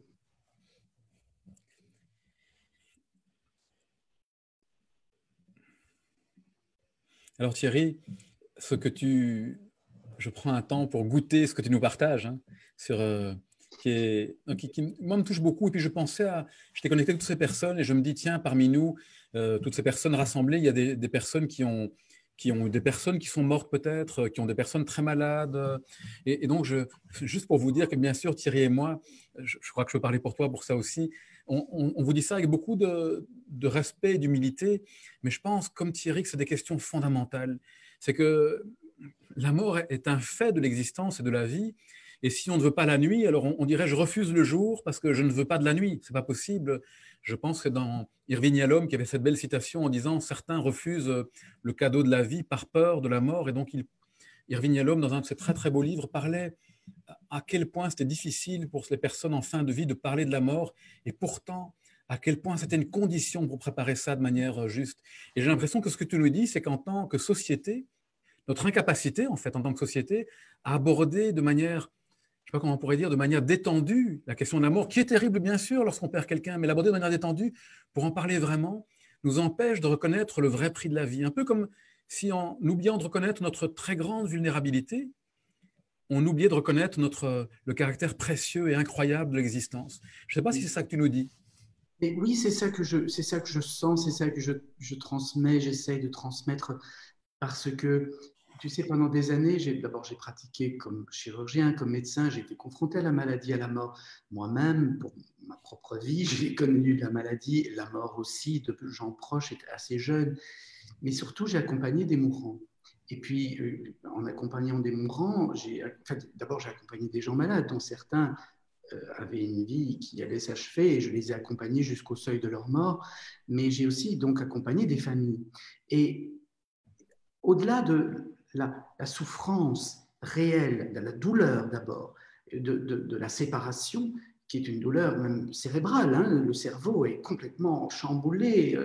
Alors Thierry, je prends un temps pour goûter ce que tu nous partages, hein, sur, qui moi, me touche beaucoup. Et puis je t'ai connecté avec toutes ces personnes et je me dis, tiens, parmi nous, toutes ces personnes rassemblées, il y a des personnes qui ont des personnes qui sont mortes peut-être, qui ont des personnes très malades. Et donc, juste pour vous dire que bien sûr, Thierry et moi, je crois que je peux parler pour toi pour ça aussi, on vous dit ça avec beaucoup de respect et d'humilité, mais je pense, comme Thierry, que c'est des questions fondamentales. C'est que la mort est un fait de l'existence et de la vie. Et si on ne veut pas la nuit, alors on dirait je refuse le jour parce que je ne veux pas de la nuit. C'est pas possible. Je pense que dans Irving Yalom, qui avait cette belle citation en disant certains refusent le cadeau de la vie par peur de la mort. Et donc Irving Yalom, dans un de ses très très beaux livres, parlait à quel point c'était difficile pour les personnes en fin de vie de parler de la mort. Et pourtant, à quel point c'était une condition pour préparer ça de manière juste. Et j'ai l'impression que ce que tu nous dis, c'est qu'en tant que société, notre incapacité, en fait, en tant que société, à aborder de manière, je ne sais pas comment on pourrait dire, de manière détendue la question de la mort, qui est terrible, bien sûr, lorsqu'on perd quelqu'un, mais l'aborder de manière détendue, pour en parler vraiment, nous empêche de reconnaître le vrai prix de la vie. Un peu comme si, en oubliant de reconnaître notre très grande vulnérabilité, on oubliait de reconnaître le caractère précieux et incroyable de l'existence. Je ne sais pas si c'est ça que tu nous dis. Et oui, c'est ça que je sens, c'est ça que je transmets, j'essaye de transmettre. Parce que, tu sais, pendant des années, d'abord j'ai pratiqué comme chirurgien, comme médecin, j'ai été confronté à la maladie, à la mort. Moi-même, pour ma propre vie, j'ai connu la maladie, la mort aussi, de gens proches, assez jeunes. Mais surtout, j'ai accompagné des mourants. Et puis, en accompagnant des mourants, d'abord j'ai accompagné des gens malades, dont certains avaient une vie qui allait s'achever, et je les ai accompagnés jusqu'au seuil de leur mort. Mais j'ai aussi donc accompagné des familles. Et au-delà de la souffrance réelle, de la douleur d'abord, de la séparation, qui est une douleur même cérébrale, hein, le cerveau est complètement chamboulé,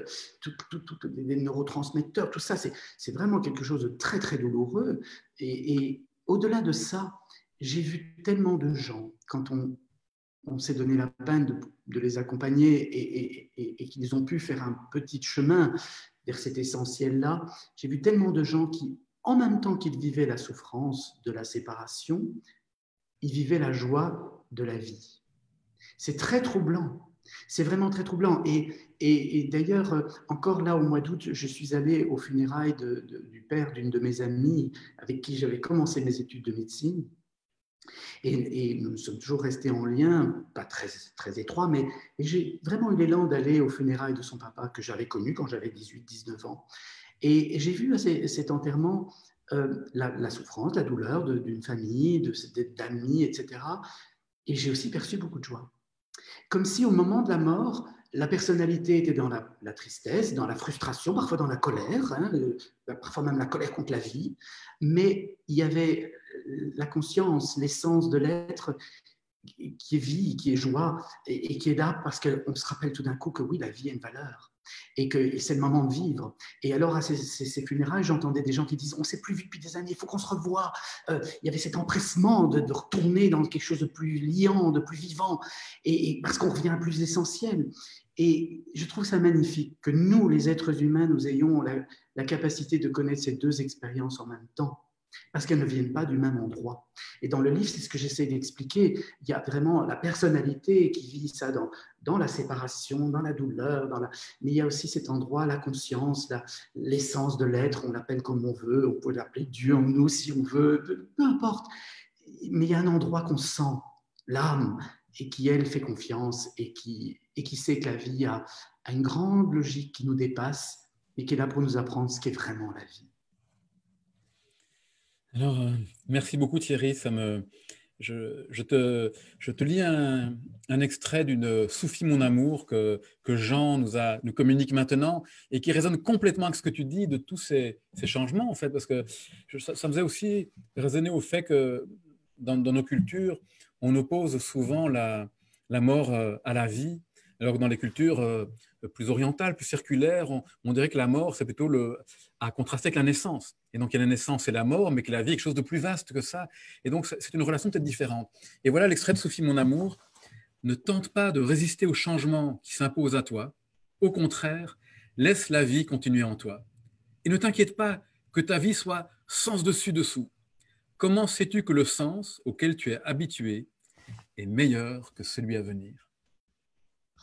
les neurotransmetteurs, tout ça, c'est vraiment quelque chose de très, très douloureux. Et au-delà de ça, j'ai vu tellement de gens, quand on s'est donné la peine de les accompagner et qu'ils ont pu faire un petit chemin vers cet essentiel-là, j'ai vu tellement de gens qui, en même temps qu'ils vivaient la souffrance de la séparation, ils vivaient la joie de la vie. C'est très troublant. C'est vraiment très troublant. Et d'ailleurs, encore là, au mois d'août, je suis allé aux funérailles du père d'une de mes amies avec qui j'avais commencé mes études de médecine. Et nous sommes toujours restés en lien, pas très, très étroit, mais j'ai vraiment eu l'élan d'aller aux funérailles de son papa que j'avais connu quand j'avais 18, 19 ans. Et j'ai vu à cet enterrement la souffrance, la douleur d'une famille, d'amis, etc. Et j'ai aussi perçu beaucoup de joie. Comme si au moment de la mort, la personnalité était dans la tristesse, dans la frustration, parfois dans la colère, hein, parfois même la colère contre la vie, mais il y avait la conscience, l'essence de l'être qui est vie, qui est joie et qui est là parce qu'on se rappelle tout d'un coup que oui, la vie a une valeur et que c'est le moment de vivre. Et alors, à ces funérailles, j'entendais des gens qui disent « on ne s'est plus vu depuis des années, il faut qu'on se revoie ». Il y avait cet empressement de retourner dans quelque chose de plus liant, de plus vivant, et parce qu'on revient à plus essentiel. Et je trouve ça magnifique que nous, les êtres humains, nous ayons la capacité de connaître ces deux expériences en même temps, parce qu'elles ne viennent pas du même endroit. Et dans le livre, c'est ce que j'essaie d'expliquer. Il y a vraiment la personnalité qui vit ça dans la séparation, dans la douleur, mais il y a aussi cet endroit, la conscience, l'essence de l'être, on l'appelle comme on veut, on peut l'appeler Dieu en nous si on veut, peu importe. Mais il y a un endroit qu'on sent, l'âme, et qui, elle, fait confiance et qui sait que la vie a une grande logique qui nous dépasse et qui est là pour nous apprendre ce qu'est vraiment la vie. Alors, merci beaucoup Thierry. Je te lis un extrait d'une Soufi mon amour que Jean nous communique maintenant et qui résonne complètement avec ce que tu dis de tous ces changements en fait, parce que ça me faisait aussi résonner au fait que dans nos cultures, on oppose souvent la mort à la vie, alors que dans les cultures plus orientales, plus circulaires, on dirait que la mort, c'est plutôt à contraster avec la naissance. Et donc, il y a la naissance et la mort, mais que la vie est quelque chose de plus vaste que ça. Et donc, c'est une relation peut-être différente. Et voilà l'extrait de Soufi mon amour. Ne tente pas de résister au changement qui s'impose à toi. Au contraire, laisse la vie continuer en toi. Et ne t'inquiète pas que ta vie soit sens dessus dessous. Comment sais-tu que le sens auquel tu es habitué est meilleur que celui à venir?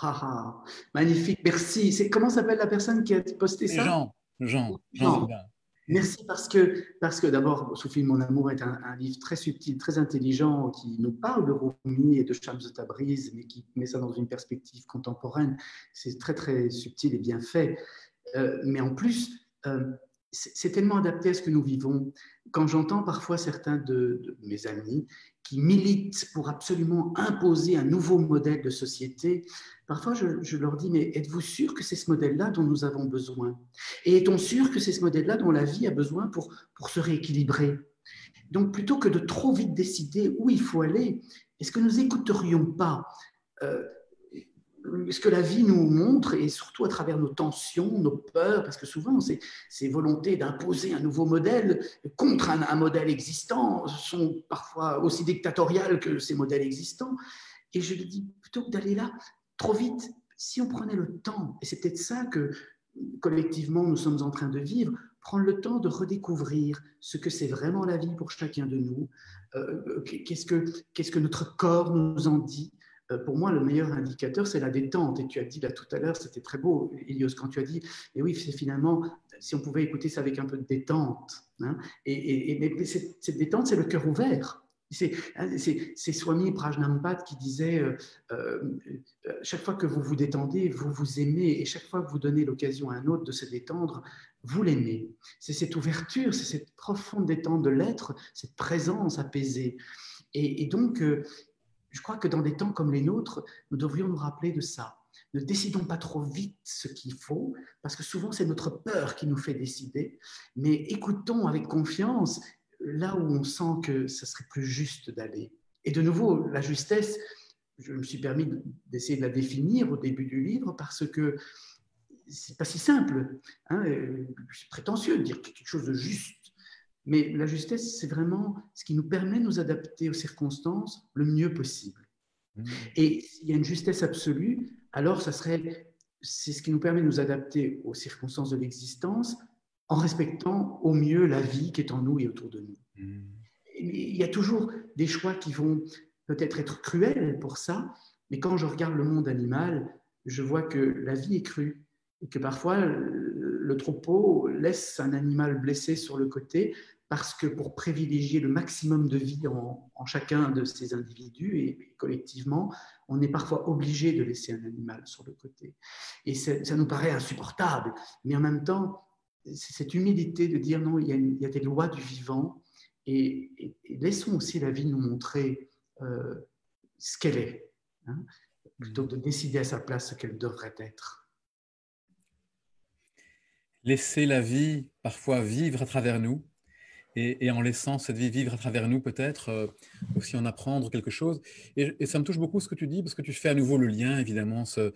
Ah, magnifique, merci. Comment s'appelle la personne qui a posté C'est ça? Jean Jean. Jourdain. Merci parce que d'abord, Soufi mon amour est un livre très subtil, très intelligent qui nous parle de Rumi et de Shams de Tabriz, mais qui met ça dans une perspective contemporaine. C'est très très subtil et bien fait. Mais en plus, c'est tellement adapté à ce que nous vivons. Quand j'entends parfois certains de mes amis qui militent pour absolument imposer un nouveau modèle de société, parfois je leur dis, mais êtes-vous sûr que c'est ce modèle-là dont nous avons besoin? Et est-on sûr que c'est ce modèle-là dont la vie a besoin pour se rééquilibrer? Donc, plutôt que de trop vite décider où il faut aller, est-ce que nous n'écouterions pas ce que la vie nous montre, et surtout à travers nos tensions, nos peurs, parce que souvent, ces volontés d'imposer un nouveau modèle contre un modèle existant sont parfois aussi dictatoriales que ces modèles existants. Et je le dis, plutôt que d'aller là trop vite, si on prenait le temps, et c'est peut-être ça que collectivement nous sommes en train de vivre, prendre le temps de redécouvrir ce que c'est vraiment la vie pour chacun de nous, qu'est-ce que notre corps nous en dit. Pour moi, le meilleur indicateur, c'est la détente. Et tu as dit là tout à l'heure, c'était très beau, Elios, quand tu as dit, et oui, c'est finalement, si on pouvait écouter ça avec un peu de détente. Hein, mais cette détente, c'est le cœur ouvert. C'est Swami Prajnampad qui disait chaque fois que vous vous détendez, vous vous aimez, et chaque fois que vous donnez l'occasion à un autre de se détendre, vous l'aimez. C'est cette ouverture, c'est cette profonde détente de l'être, cette présence apaisée. Et donc, je crois que dans des temps comme les nôtres, nous devrions nous rappeler de ça. Ne décidons pas trop vite ce qu'il faut, parce que souvent c'est notre peur qui nous fait décider, mais écoutons avec confiance là où on sent que ce serait plus juste d'aller. Et de nouveau, la justesse, je me suis permis d'essayer de la définir au début du livre, parce que c'est pas si simple. Hein, c'est prétentieux de dire quelque chose de juste. Mais la justesse, c'est vraiment ce qui nous permet de nous adapter aux circonstances le mieux possible. Et s'il y a une justesse absolue, alors c'est ce qui nous permet de nous adapter aux circonstances de l'existence en respectant au mieux la vie qui est en nous et autour de nous. Il y a toujours des choix qui vont peut-être être cruels pour ça, mais quand je regarde le monde animal, je vois que la vie est crue et que parfois le troupeau laisse un animal blessé sur le côté parce que pour privilégier le maximum de vie en chacun de ces individus et collectivement, on est parfois obligé de laisser un animal sur le côté. Et ça nous paraît insupportable, mais en même temps, c'est cette humilité de dire non, il y a des lois du vivant et laissons aussi la vie nous montrer ce qu'elle est. Hein. plutôt que de décider à sa place ce qu'elle devrait être. Laisser la vie parfois vivre à travers nous, et en laissant cette vie vivre à travers nous, peut-être aussi en apprendre quelque chose. Et ça me touche beaucoup ce que tu dis, parce que tu fais à nouveau le lien, évidemment, ce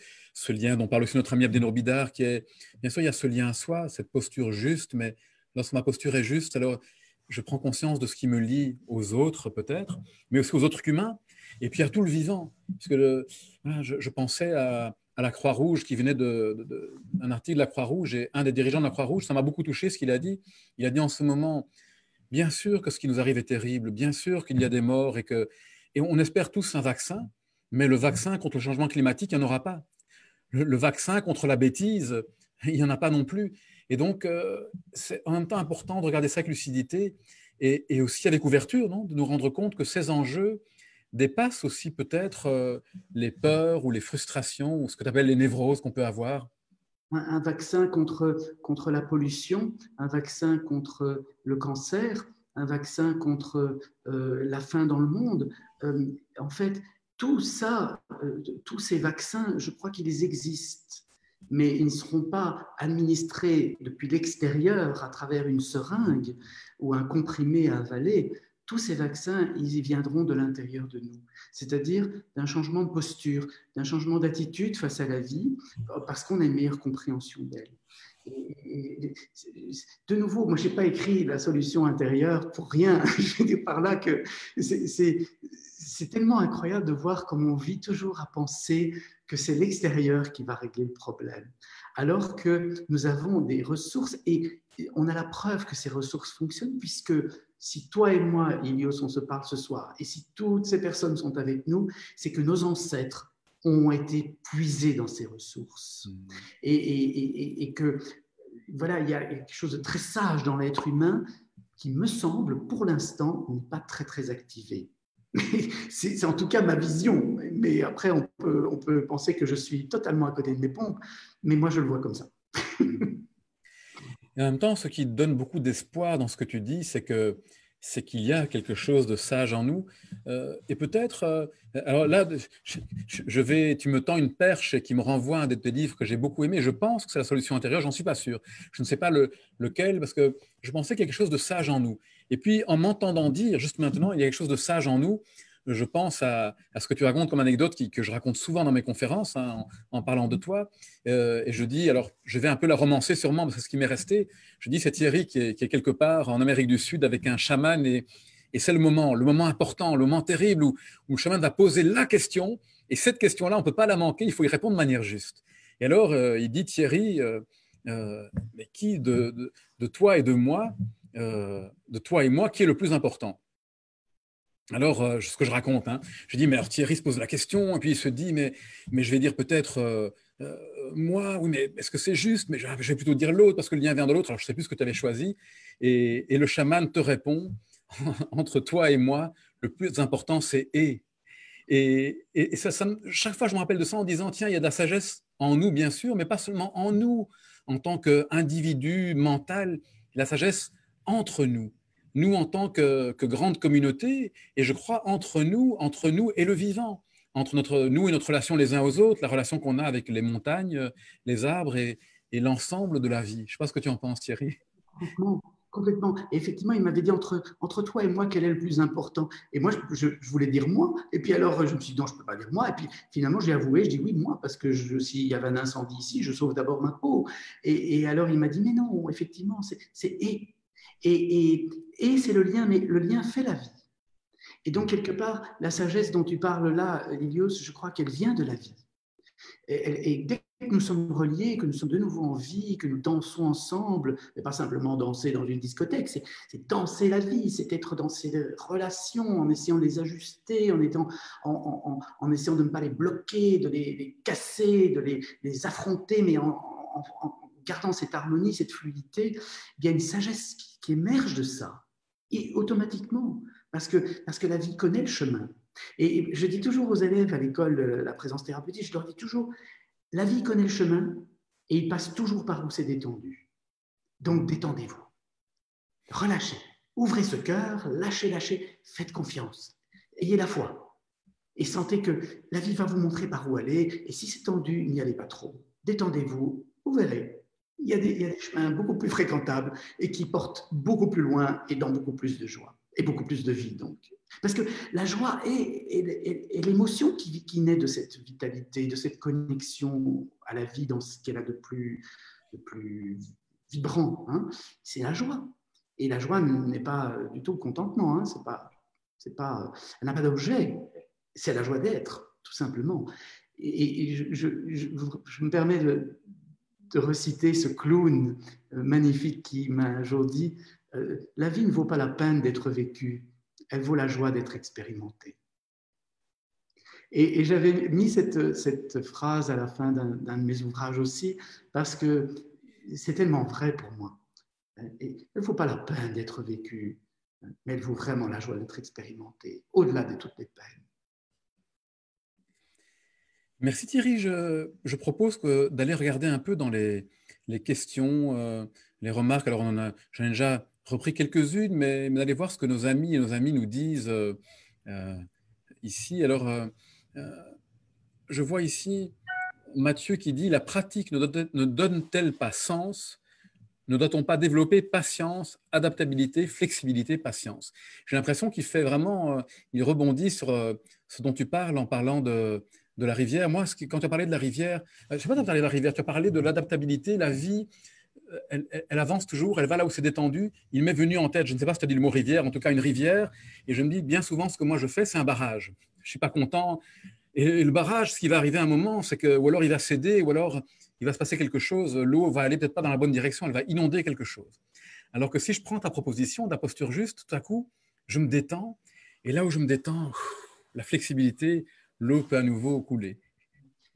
lien dont parle aussi notre ami Abdenour Bidar, qui est, bien sûr, il y a ce lien à soi, cette posture juste, mais lorsque ma posture est juste, alors je prends conscience de ce qui me lie aux autres, peut-être, mais aussi aux autres humains, et puis à tout le vivant. Parce que voilà, je pensais à la Croix-Rouge, qui venait d'un article de la Croix-Rouge, et un des dirigeants de la Croix-Rouge, ça m'a beaucoup touché ce qu'il a dit. Il a dit en ce moment, bien sûr que ce qui nous arrive est terrible, bien sûr qu'il y a des morts et on espère tous un vaccin, mais le vaccin contre le changement climatique, il n'y en aura pas. Le vaccin contre la bêtise, il n'y en a pas non plus. Et donc, c'est en même temps important de regarder ça avec lucidité et aussi avec ouverture, non, de nous rendre compte que ces enjeux dépassent aussi peut-être les peurs ou les frustrations ou ce que tu appelles les névroses qu'on peut avoir. Un vaccin contre la pollution, un vaccin contre le cancer, un vaccin contre la faim dans le monde. En fait, tout ça, tous ces vaccins, je crois qu'ils existent, mais ils ne seront pas administrés depuis l'extérieur à travers une seringue ou un comprimé à avaler. Tous ces vaccins, ils viendront de l'intérieur de nous, c'est-à-dire d'un changement de posture, d'un changement d'attitude face à la vie, parce qu'on a une meilleure compréhension d'elle. Et de nouveau, moi, je n'ai pas écrit la solution intérieure pour rien. Je veux dire par là que c'est tellement incroyable de voir comment on vit toujours à penser que c'est l'extérieur qui va régler le problème, alors que nous avons des ressources et on a la preuve que ces ressources fonctionnent, puisque si toi et moi, Ilios, on se parle ce soir, et si toutes ces personnes sont avec nous, c'est que nos ancêtres ont été puisés dans ces ressources. Et que, voilà, il y a quelque chose de très sage dans l'être humain qui, me semble, pour l'instant, n'est pas très, très activé. C'est en tout cas ma vision, mais après, on peut penser que je suis totalement à côté de mes pompes, mais moi, je le vois comme ça. Et en même temps, ce qui donne beaucoup d'espoir dans ce que tu dis, c'est qu'il y a quelque chose de sage en nous. Et peut-être, alors là, tu me tends une perche et qui me renvoie à un de tes livres que j'ai beaucoup aimé. Je pense que c'est La solution intérieure, j'en suis pas sûr. Je ne sais pas lequel, parce que je pensais quelque chose de sage en nous. Et puis, en m'entendant dire, juste maintenant, il y a quelque chose de sage en nous. Je pense à ce que tu racontes comme anecdote que je raconte souvent dans mes conférences, hein, en parlant de toi. Et je dis, alors je vais un peu la romancer sûrement, parce que c'est ce qui m'est resté. Je dis, c'est Thierry qui est quelque part en Amérique du Sud avec un chaman, et c'est le moment important, le moment terrible où le chaman va poser la question, et cette question-là, on ne peut pas la manquer, il faut y répondre de manière juste. Et alors, il dit, Thierry, mais qui de toi et de moi, qui est le plus important? Alors, ce que je raconte, hein, je dis, mais alors Thierry se pose la question, et puis il se dit, mais je vais dire peut-être moi, oui, mais est-ce que c'est juste? Mais je vais plutôt dire l'autre, parce que le lien vient de l'autre, alors je ne sais plus ce que tu avais choisi. Et le chaman te répond, entre toi et moi, le plus important, c'est et. Et ça, chaque fois, je me rappelle de ça en disant, tiens, il y a de la sagesse en nous, bien sûr, mais pas seulement en nous, en tant qu'individu mental, la sagesse entre nous. Nous, en tant que grande communauté, et je crois entre nous et le vivant, entre nous et notre relation les uns aux autres, la relation qu'on a avec les montagnes, les arbres et l'ensemble de la vie. Je ne sais pas ce que tu en penses, Thierry. Complètement, complètement. Et effectivement, il m'avait dit entre toi et moi, quel est le plus important? Et moi, je voulais dire moi. Et puis alors, je me suis dit, non, je ne peux pas dire moi. Et puis finalement, j'ai avoué, je dis oui, moi, parce que s'il y avait un incendie ici, je sauve d'abord ma peau. Et alors, il m'a dit, mais non, effectivement, c'est et. Et c'est le lien, mais le lien fait la vie. Et donc, quelque part, la sagesse dont tu parles là, Ilios, je crois qu'elle vient de la vie. Et dès que nous sommes reliés, que nous sommes de nouveau en vie, que nous dansons ensemble, mais pas simplement danser dans une discothèque, c'est danser la vie, c'est être dans ces relations, en essayant de les ajuster, en essayant de ne pas les bloquer, de les casser, de les affronter, mais en gardant cette harmonie, cette fluidité. Il y a une sagesse qui émerge de ça, et automatiquement, parce que la vie connaît le chemin. Et je dis toujours aux élèves à l'école de la présence thérapeutique, je leur dis toujours, la vie connaît le chemin et il passe toujours par où c'est détendu. Donc détendez-vous, relâchez, ouvrez ce cœur, lâchez, faites confiance, ayez la foi. Et sentez que la vie va vous montrer par où aller. Et si c'est tendu, n'y allez pas trop. Détendez-vous, vous verrez. Il y a des chemins beaucoup plus fréquentables et qui portent beaucoup plus loin et dans beaucoup plus de joie et beaucoup plus de vie. Donc. Parce que la joie est l'émotion qui naît de cette vitalité, de cette connexion à la vie dans ce qu'elle a de plus vibrant. Hein. C'est la joie. Et la joie n'est pas du tout le contentement. Hein. Elle n'a pas d'objet. C'est la joie d'être, tout simplement. Et je me permets de reciter ce clown magnifique qui m'a un jour dit « La vie ne vaut pas la peine d'être vécue, elle vaut la joie d'être expérimentée. » Et j'avais mis cette phrase à la fin d'un de mes ouvrages aussi, parce que c'est tellement vrai pour moi. Et elle ne vaut pas la peine d'être vécue, mais elle vaut vraiment la joie d'être expérimentée, au-delà de toutes les peines. Merci Thierry. Je propose d'aller regarder un peu dans les questions, les remarques. Alors, j'en ai déjà repris quelques-unes, mais d'aller voir ce que nos amis et nos amies nous disent ici. Alors, je vois ici Mathieu qui dit « La pratique ne donne-t-elle pas sens ? Ne doit-on pas développer patience, adaptabilité, flexibilité, patience ?» J'ai l'impression qu'il fait vraiment, il rebondit sur ce dont tu parles en parlant de la rivière. Moi, quand tu as parlé de la rivière, je ne sais pas si tu as parlé de la rivière, tu as parlé de l'adaptabilité, la vie, elle avance toujours, elle va là où c'est détendu. Il m'est venu en tête, je ne sais pas si tu as dit le mot rivière, en tout cas une rivière, et je me dis bien souvent ce que moi je fais, c'est un barrage. Je ne suis pas content. Et le barrage, ce qui va arriver à un moment, c'est que, ou alors il va céder, ou alors il va se passer quelque chose, l'eau va aller peut-être pas dans la bonne direction, elle va inonder quelque chose. Alors que si je prends ta proposition de la posture juste, tout à coup, je me détends, et là où je me détends, la flexibilité, l'eau peut à nouveau couler.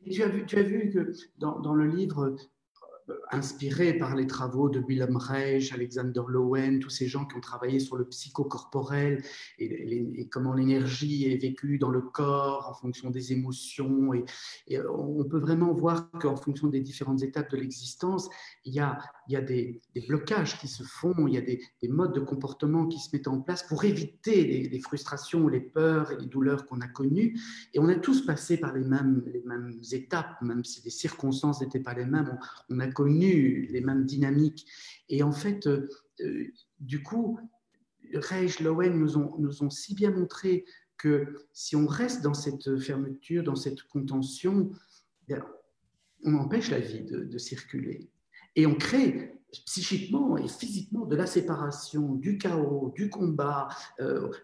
Et tu as vu que dans le livre, inspiré par les travaux de Wilhelm Reich, Alexander Lowen, tous ces gens qui ont travaillé sur le psychocorporel et comment l'énergie est vécue dans le corps en fonction des émotions. Et on peut vraiment voir qu'en fonction des différentes étapes de l'existence, il y a des blocages qui se font, il y a des modes de comportement qui se mettent en place pour éviter les frustrations, les peurs et les douleurs qu'on a connues. Et on a tous passé par les mêmes étapes, même si les circonstances n'étaient pas les mêmes. On a connu les mêmes dynamiques. Et en fait, du coup, Reich, Lowen nous ont si bien montré que si on reste dans cette fermeture, dans cette contention, on empêche la vie de circuler. Et on crée psychiquement et physiquement de la séparation, du chaos, du combat.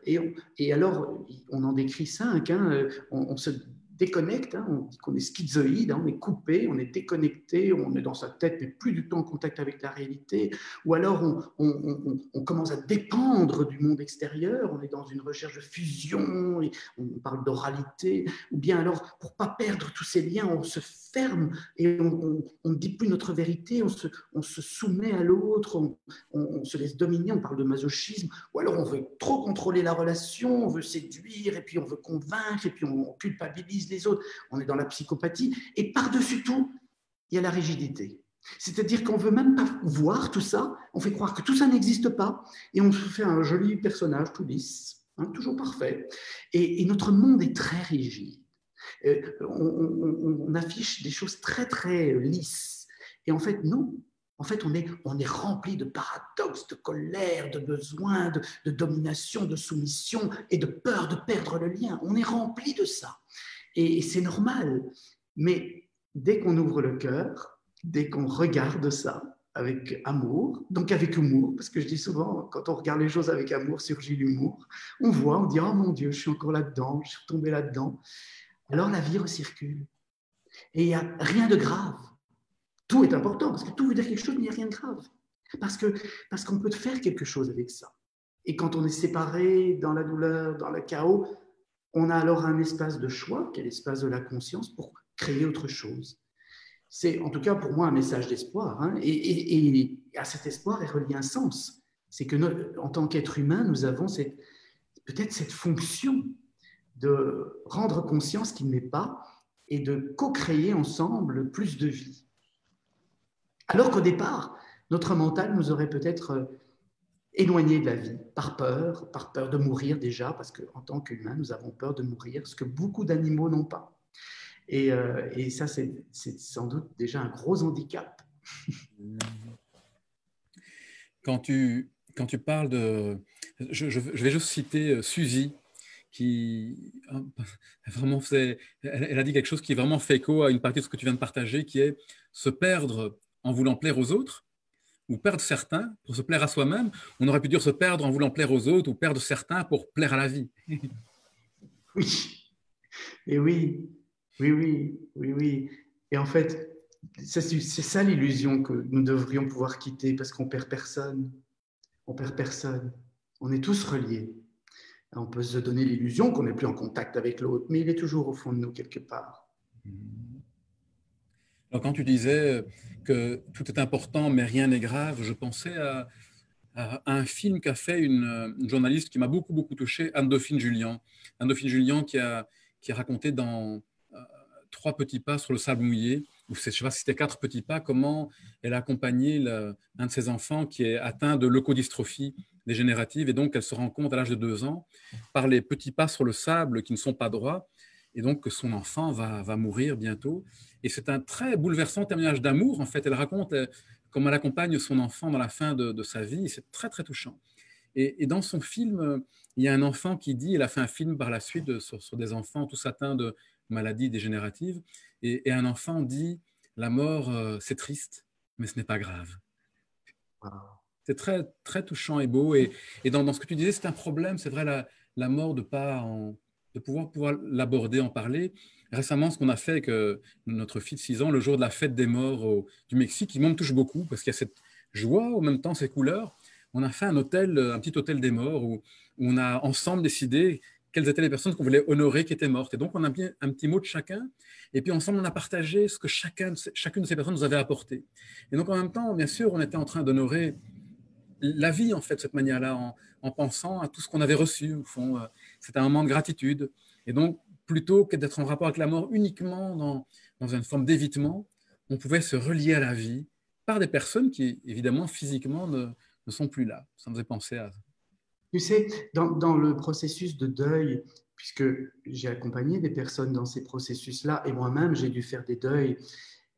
Et alors, on en décrit 5. Hein, on se déconnecte, hein, on dit qu'on est schizoïde, hein, on est coupé, on est déconnecté, on est dans sa tête, mais plus du tout en contact avec la réalité. Ou alors, on commence à dépendre du monde extérieur, on est dans une recherche de fusion, et on parle d'oralité. Ou bien alors, pour ne pas perdre tous ces liens, on se ferme et on ne dit plus notre vérité, on se soumet à l'autre, on se laisse dominer, on parle de masochisme, ou alors on veut trop contrôler la relation, on veut séduire, et puis on veut convaincre, et puis on culpabilise les autres, on est dans la psychopathie, et par-dessus tout, il y a la rigidité. C'est-à-dire qu'on ne veut même pas voir tout ça, on fait croire que tout ça n'existe pas, et on se fait un joli personnage tout lisse, hein, toujours parfait, et notre monde est très rigide. On affiche des choses très, très lisses. Et en fait, non. En fait, on est rempli de paradoxes, de colère, de besoins, de domination, de soumission et de peur de perdre le lien. On est rempli de ça. Et c'est normal. Mais dès qu'on ouvre le cœur, dès qu'on regarde ça avec amour, donc avec humour, parce que je dis souvent, quand on regarde les choses avec amour, surgit l'humour, on voit, on dit « Oh mon Dieu, je suis encore là-dedans, je suis tombé là-dedans ». Alors la vie recircule. Et il n'y a rien de grave. Tout est important, parce que tout veut dire quelque chose, mais il n'y a rien de grave. Parce qu'on peut faire quelque chose avec ça. Et quand on est séparé dans la douleur, dans le chaos, on a alors un espace de choix, qui est l'espace de la conscience, pour créer autre chose. C'est en tout cas pour moi un message d'espoir. Hein, et à cet espoir est relié un sens. C'est que en tant qu'être humain, nous avons peut-être cette fonction de rendre conscience qu'il n'est pas et de co-créer ensemble plus de vie. Alors qu'au départ, notre mental nous aurait peut-être éloigné de la vie, par peur de mourir déjà, parce qu'en tant qu'humains, nous avons peur de mourir, ce que beaucoup d'animaux n'ont pas. Et ça, c'est sans doute déjà un gros handicap. Quand tu parles de... Je vais juste citer Suzy, qui vraiment elle a dit quelque chose qui vraiment fait écho à une partie de ce que tu viens de partager, qui est se perdre en voulant plaire aux autres, ou perdre certains pour se plaire à soi-même. On aurait pu dire se perdre en voulant plaire aux autres, ou perdre certains pour plaire à la vie. Oui, et oui, oui, oui, oui, oui. Et en fait, c'est ça l'illusion que nous devrions pouvoir quitter, parce qu'on perd personne. On perd personne. On est tous reliés. On peut se donner l'illusion qu'on n'est plus en contact avec l'autre, mais il est toujours au fond de nous quelque part. Alors, quand tu disais que tout est important, mais rien n'est grave, je pensais à un film qu'a fait une journaliste qui m'a beaucoup, beaucoup touché, Anne-Dauphine Julien. Anne-Dauphine Julien qui a raconté dans Trois petits pas sur le sable mouillé, ou je ne sais pas si c'était Quatre petits pas, comment elle a accompagné un de ses enfants qui est atteint de leucodystrophie dégénérative, et donc elle se rend compte à l'âge de 2 ans, par les petits pas sur le sable qui ne sont pas droits, et donc que son enfant va mourir bientôt. Et c'est un très bouleversant témoignage d'amour, en fait. Elle raconte comment elle accompagne son enfant dans la fin de sa vie, et c'est très, très touchant. Et dans son film, il y a un enfant qui dit, elle a fait un film par la suite sur des enfants tous atteints de maladies dégénératives, et un enfant dit, la mort, c'est triste, mais ce n'est pas grave. Wow. C'est très, très touchant et beau. Et dans ce que tu disais, c'est un problème, c'est vrai, la mort de pouvoir l'aborder, en parler. Récemment, ce qu'on a fait avec notre fille de 6 ans, le jour de la fête des morts du Mexique, qui me touche beaucoup, parce qu'il y a cette joie, en même temps, ces couleurs. On a fait un petit hôtel des morts, où on a ensemble décidé quelles étaient les personnes qu'on voulait honorer qui étaient mortes. Et donc, on a mis un petit mot de chacun, et puis ensemble, on a partagé ce que chacune de ces personnes nous avait apporté. Et donc, en même temps, bien sûr, on était en train d'honorer la vie, en fait, de cette manière-là, en pensant à tout ce qu'on avait reçu. Au fond, c'était un moment de gratitude. Et donc, plutôt que d'être en rapport avec la mort uniquement dans une forme d'évitement, on pouvait se relier à la vie par des personnes qui, évidemment, physiquement, ne sont plus là. Ça me faisait penser à ça. Tu sais, dans le processus de deuil, puisque j'ai accompagné des personnes dans ces processus-là, et moi-même, j'ai dû faire des deuils,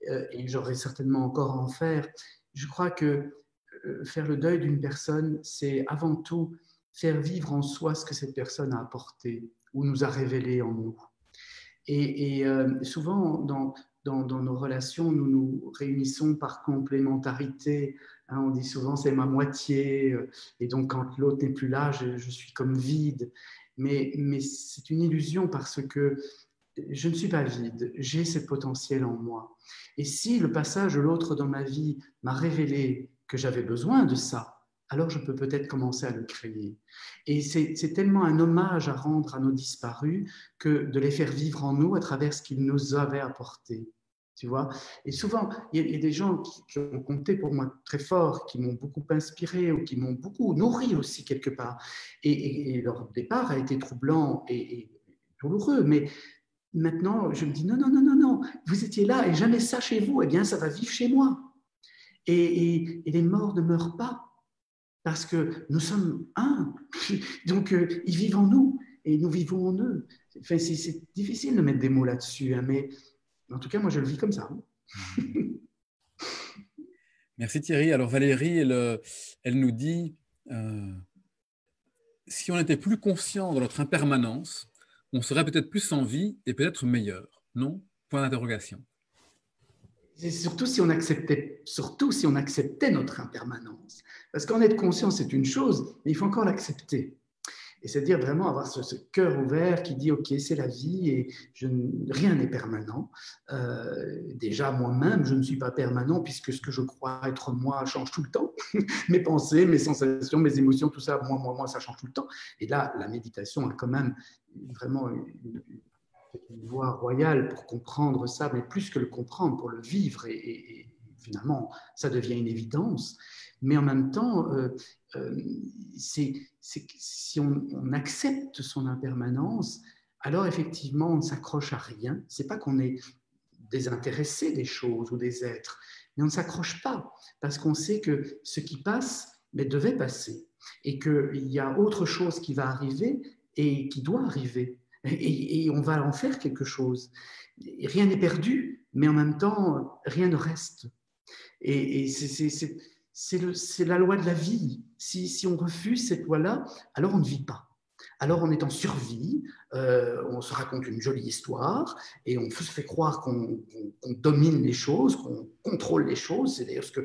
et j'aurai certainement encore à en faire, je crois que faire le deuil d'une personne, c'est avant tout faire vivre en soi ce que cette personne a apporté ou nous a révélé en nous. Et souvent, dans nos relations, nous nous réunissons par complémentarité. Hein, on dit souvent c'est ma moitié, et donc quand l'autre n'est plus là, je suis comme vide. Mais c'est une illusion parce que je ne suis pas vide, j'ai ce potentiel en moi. Et si le passage de l'autre dans ma vie m'a révélé que j'avais besoin de ça, alors je peux peut-être commencer à le créer. Et c'est tellement un hommage à rendre à nos disparus que de les faire vivre en nous à travers ce qu'ils nous avaient apporté. Tu vois. Et souvent, il y a des gens qui ont compté pour moi très fort, qui m'ont beaucoup inspiré ou qui m'ont beaucoup nourri aussi quelque part. Et leur départ a été troublant et douloureux, mais maintenant, je me dis non, non, non, non, non, vous étiez là et jamais ça chez vous, eh bien, ça va vivre chez moi. Et les morts ne meurent pas parce que nous sommes un. Donc, ils vivent en nous et nous vivons en eux. Enfin, c'est difficile de mettre des mots là-dessus, hein, mais en tout cas, moi, je le vis comme ça. Merci Thierry. Alors Valérie, elle nous dit, si on était plus conscient de notre impermanence, on serait peut-être plus en vie et peut-être meilleur. Non? Point d'interrogation. C'est surtout si on acceptait notre impermanence. Parce qu'en être conscient, c'est une chose, mais il faut encore l'accepter. Et c'est-à-dire vraiment avoir ce cœur ouvert qui dit, OK, c'est la vie et rien n'est permanent. Déjà, moi-même, je ne suis pas permanent puisque ce que je crois être moi change tout le temps. Mes pensées, mes sensations, mes émotions, tout ça, moi, ça change tout le temps. Et là, la méditation a quand même vraiment une voie royale pour comprendre ça, mais plus que le comprendre, pour le vivre. Et finalement, ça devient une évidence. Mais en même temps, si on accepte son impermanence, alors effectivement, on ne s'accroche à rien. Ce n'est pas qu'on est désintéressé des choses ou des êtres, mais on ne s'accroche pas parce qu'on sait que ce qui passe mais devait passer. et qu'il y a autre chose qui va arriver et qui doit arriver. Et on va en faire quelque chose. Et rien n'est perdu, mais en même temps, rien ne reste. Et c'est la loi de la vie. Si on refuse cette loi-là, alors on ne vit pas. Alors on est en survie, on se raconte une jolie histoire et on se fait croire qu'on domine les choses, qu'on contrôle les choses. C'est d'ailleurs ce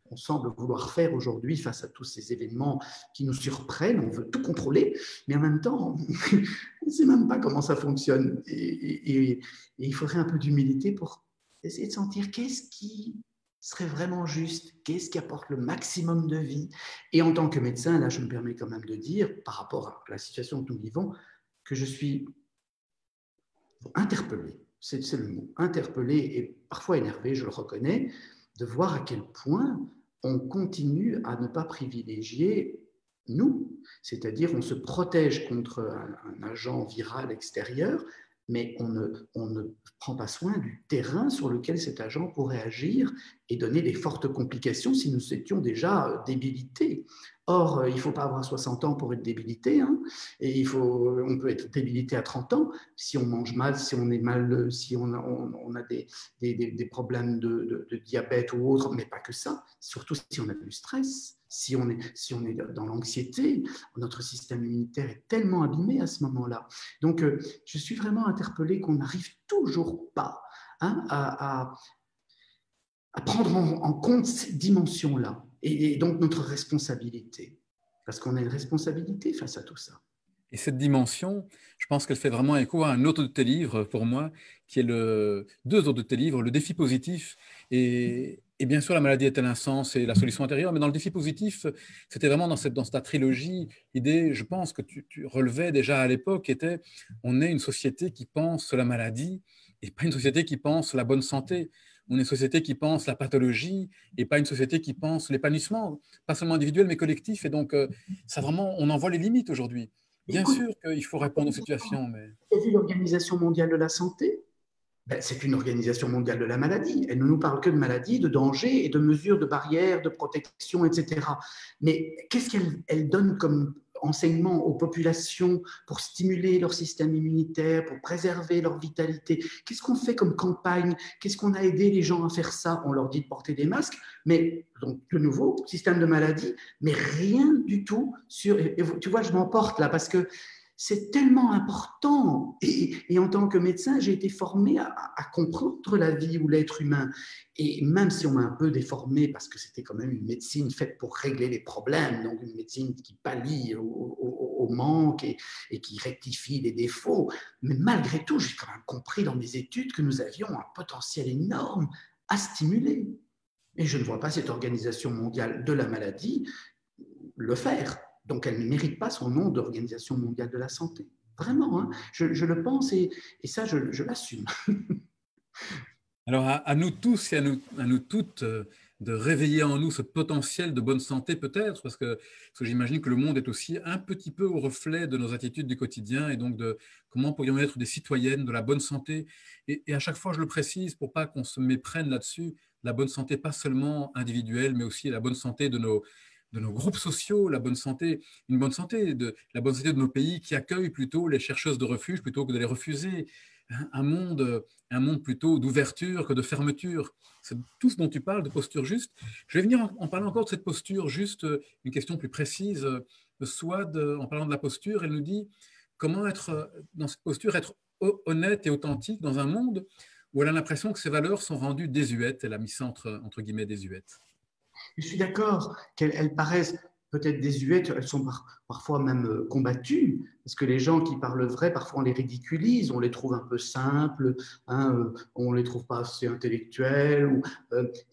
qu'on semble vouloir faire aujourd'hui face à tous ces événements qui nous surprennent. On veut tout contrôler, mais en même temps, on ne sait même pas comment ça fonctionne. Et il faudrait un peu d'humilité pour essayer de sentir qu'est-ce qui serait vraiment juste, qu'est-ce qui apporte le maximum de vie. Et en tant que médecin, là, je me permets quand même de dire, par rapport à la situation que nous vivons, que je suis interpellé, c'est le mot, interpellé et parfois énervé, je le reconnais, de voir à quel point on continue à ne pas privilégier nous, c'est-à-dire on se protège contre un agent viral extérieur, mais on ne prend pas soin du terrain sur lequel cet agent pourrait agir et donner des fortes complications si nous étions déjà débilités. Or, il ne faut pas avoir 60 ans pour être débilité, hein, et on peut être débilité à 30 ans si on mange mal, si on est mal, si on a des problèmes de diabète ou autre, mais pas que ça, surtout si on a du stress. Si on est dans l'anxiété, notre système immunitaire est tellement abîmé à ce moment-là. Donc, je suis vraiment interpellé qu'on n'arrive toujours pas, hein, à prendre en compte cette dimension-là et donc notre responsabilité. Parce qu'on a une responsabilité face à tout ça. Et cette dimension, je pense qu'elle fait vraiment écho à un autre de tes livres pour moi, qui est deux autres de tes livres, Le défi positif et bien sûr La maladie est-elle un sens et La solution intérieure. Mais dans Le défi positif, c'était vraiment dans ta trilogie, l'idée, je pense, que tu relevais déjà à l'époque, était on est une société qui pense la maladie et pas une société qui pense la bonne santé. On est une société qui pense la pathologie et pas une société qui pense l'épanouissement, pas seulement individuel mais collectif. Et donc, ça vraiment, on en voit les limites aujourd'hui. Bien Écoute, sûr qu'il faut répondre aux situations, mais… tu as vu l'Organisation mondiale de la santé? Ben, c'est une organisation mondiale de la maladie. Elle ne nous parle que de maladies, de dangers et de mesures de barrières, de protection, etc. Mais qu'est-ce qu'elle donne comme enseignement aux populations pour stimuler leur système immunitaire, pour préserver leur vitalité? Qu'est-ce qu'on fait comme campagne? Qu'est-ce qu'on a aidé les gens à faire ça? On leur dit de porter des masques, mais donc de nouveau, système de maladie, mais rien du tout sur… Et tu vois, je m'emporte là parce que c'est tellement important. Et en tant que médecin, j'ai été formé à comprendre la vie ou l'être humain. Et même si on m'a un peu déformé, parce que c'était quand même une médecine faite pour régler les problèmes, donc une médecine qui pallie au manque et qui rectifie les défauts, mais malgré tout, j'ai quand même compris dans mes études que nous avions un potentiel énorme à stimuler. Et je ne vois pas cette organisation mondiale de la maladie le faire. Donc, elle ne mérite pas son nom d'Organisation mondiale de la santé. Vraiment, hein, je le pense et ça, je l'assume. Alors, à nous tous et à nous toutes de réveiller en nous ce potentiel de bonne santé peut-être, parce que j'imagine que le monde est aussi un petit peu au reflet de nos attitudes du quotidien et donc de comment pourrions être des citoyennes de la bonne santé. Et à chaque fois, je le précise pour pas qu'on se méprenne là-dessus, la bonne santé pas seulement individuelle, mais aussi la bonne santé de nos groupes sociaux, la bonne santé, la bonne santé de nos pays qui accueillent plutôt les chercheuses de refuge plutôt que de les refuser. Un monde plutôt d'ouverture que de fermeture. C'est tout ce dont tu parles, de posture juste. Je vais venir en parlant encore de cette posture juste, une question plus précise. Swad, en parlant de la posture, elle nous dit comment être, dans cette posture, être honnête et authentique dans un monde où elle a l'impression que ses valeurs sont rendues désuètes. Elle a mis ça entre guillemets désuètes. Je suis d'accord qu'elles paraissent peut-être désuètes, elles sont parfois même combattues, parce que les gens qui parlent vrai, parfois on les ridiculise, on les trouve un peu simples, hein, on ne les trouve pas assez intellectuels,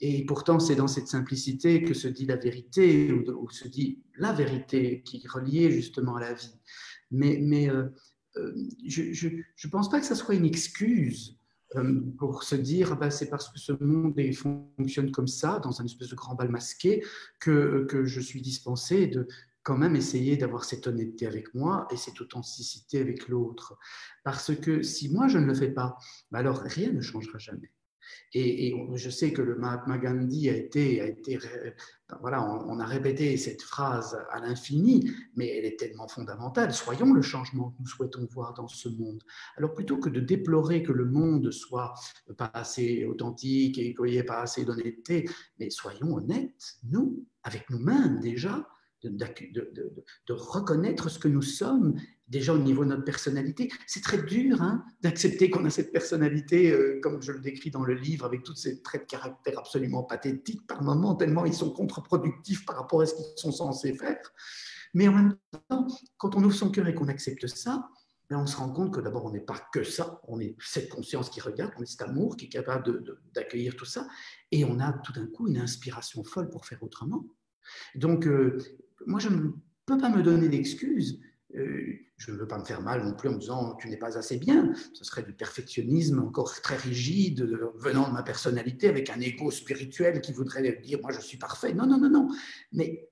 et pourtant c'est dans cette simplicité que se dit la vérité, ou se dit la vérité qui est reliée justement à la vie. Mais je ne pense pas que ça soit une excuse pour se dire ben, c'est parce que ce monde fonctionne comme ça, dans un espèce de grand bal masqué, que je suis dispensé de quand même essayer d'avoir cette honnêteté avec moi et cette authenticité avec l'autre. Parce que si moi je ne le fais pas, ben alors rien ne changera jamais. Et je sais que le Mahatma Gandhi voilà, on a répété cette phrase à l'infini, mais elle est tellement fondamentale. Soyons le changement que nous souhaitons voir dans ce monde. Alors plutôt que de déplorer que le monde soit pas assez authentique et qu'il n'y ait pas assez d'honnêteté, mais soyons honnêtes, nous, avec nous-mêmes déjà, de reconnaître ce que nous sommes, déjà au niveau de notre personnalité. C'est très dur d'accepter qu'on a cette personnalité, comme je le décris dans le livre, avec tous ces traits de caractère absolument pathétiques par moments, tellement ils sont contre-productifs par rapport à ce qu'ils sont censés faire. Mais en même temps, quand on ouvre son cœur et qu'on accepte ça, on se rend compte que d'abord, on n'est pas que ça, on est cette conscience qui regarde, on est cet amour qui est capable d'accueillir tout ça, et on a tout d'un coup une inspiration folle pour faire autrement. Donc, moi, je ne peux pas me donner d'excuses. Je ne veux pas me faire mal non plus en me disant tu n'es pas assez bien. Ce serait du perfectionnisme encore très rigide venant de ma personnalité avec un ego spirituel qui voudrait dire moi je suis parfait. Non, non, non, non. Mais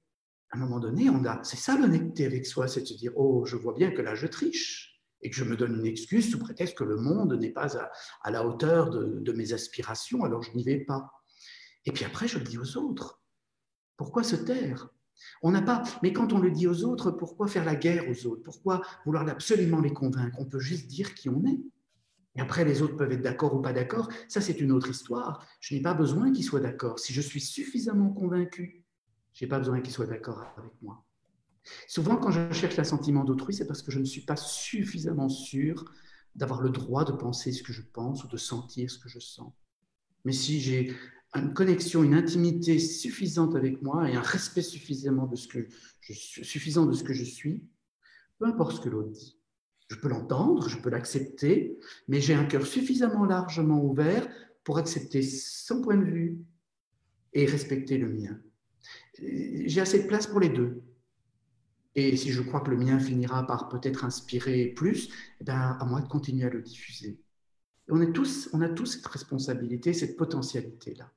à un moment donné, c'est ça l'honnêteté avec soi, c'est de se dire oh, je vois bien que là je triche et que je me donne une excuse sous prétexte que le monde n'est pas à la hauteur de mes aspirations, alors je n'y vais pas. Et puis après, je le dis aux autres. Pourquoi se taire? On n'a pas, mais quand on le dit aux autres, pourquoi faire la guerre aux autres? Pourquoi vouloir absolument les convaincre? On peut juste dire qui on est. Et après, les autres peuvent être d'accord ou pas d'accord. Ça, c'est une autre histoire. Je n'ai pas besoin qu'ils soient d'accord. Si je suis suffisamment convaincu, je n'ai pas besoin qu'ils soient d'accord avec moi. Souvent, quand je cherche l'assentiment d'autrui, c'est parce que je ne suis pas suffisamment sûr d'avoir le droit de penser ce que je pense ou de sentir ce que je sens. Mais si j'ai une connexion, une intimité suffisante avec moi et un respect suffisant de ce que je suis, peu importe ce que l'autre dit. Je peux l'entendre, je peux l'accepter, mais j'ai un cœur suffisamment largement ouvert pour accepter son point de vue et respecter le mien. J'ai assez de place pour les deux. Et si je crois que le mien finira par peut-être inspirer plus, eh bien, à moi de continuer à le diffuser. Et on a tous cette responsabilité, cette potentialité-là.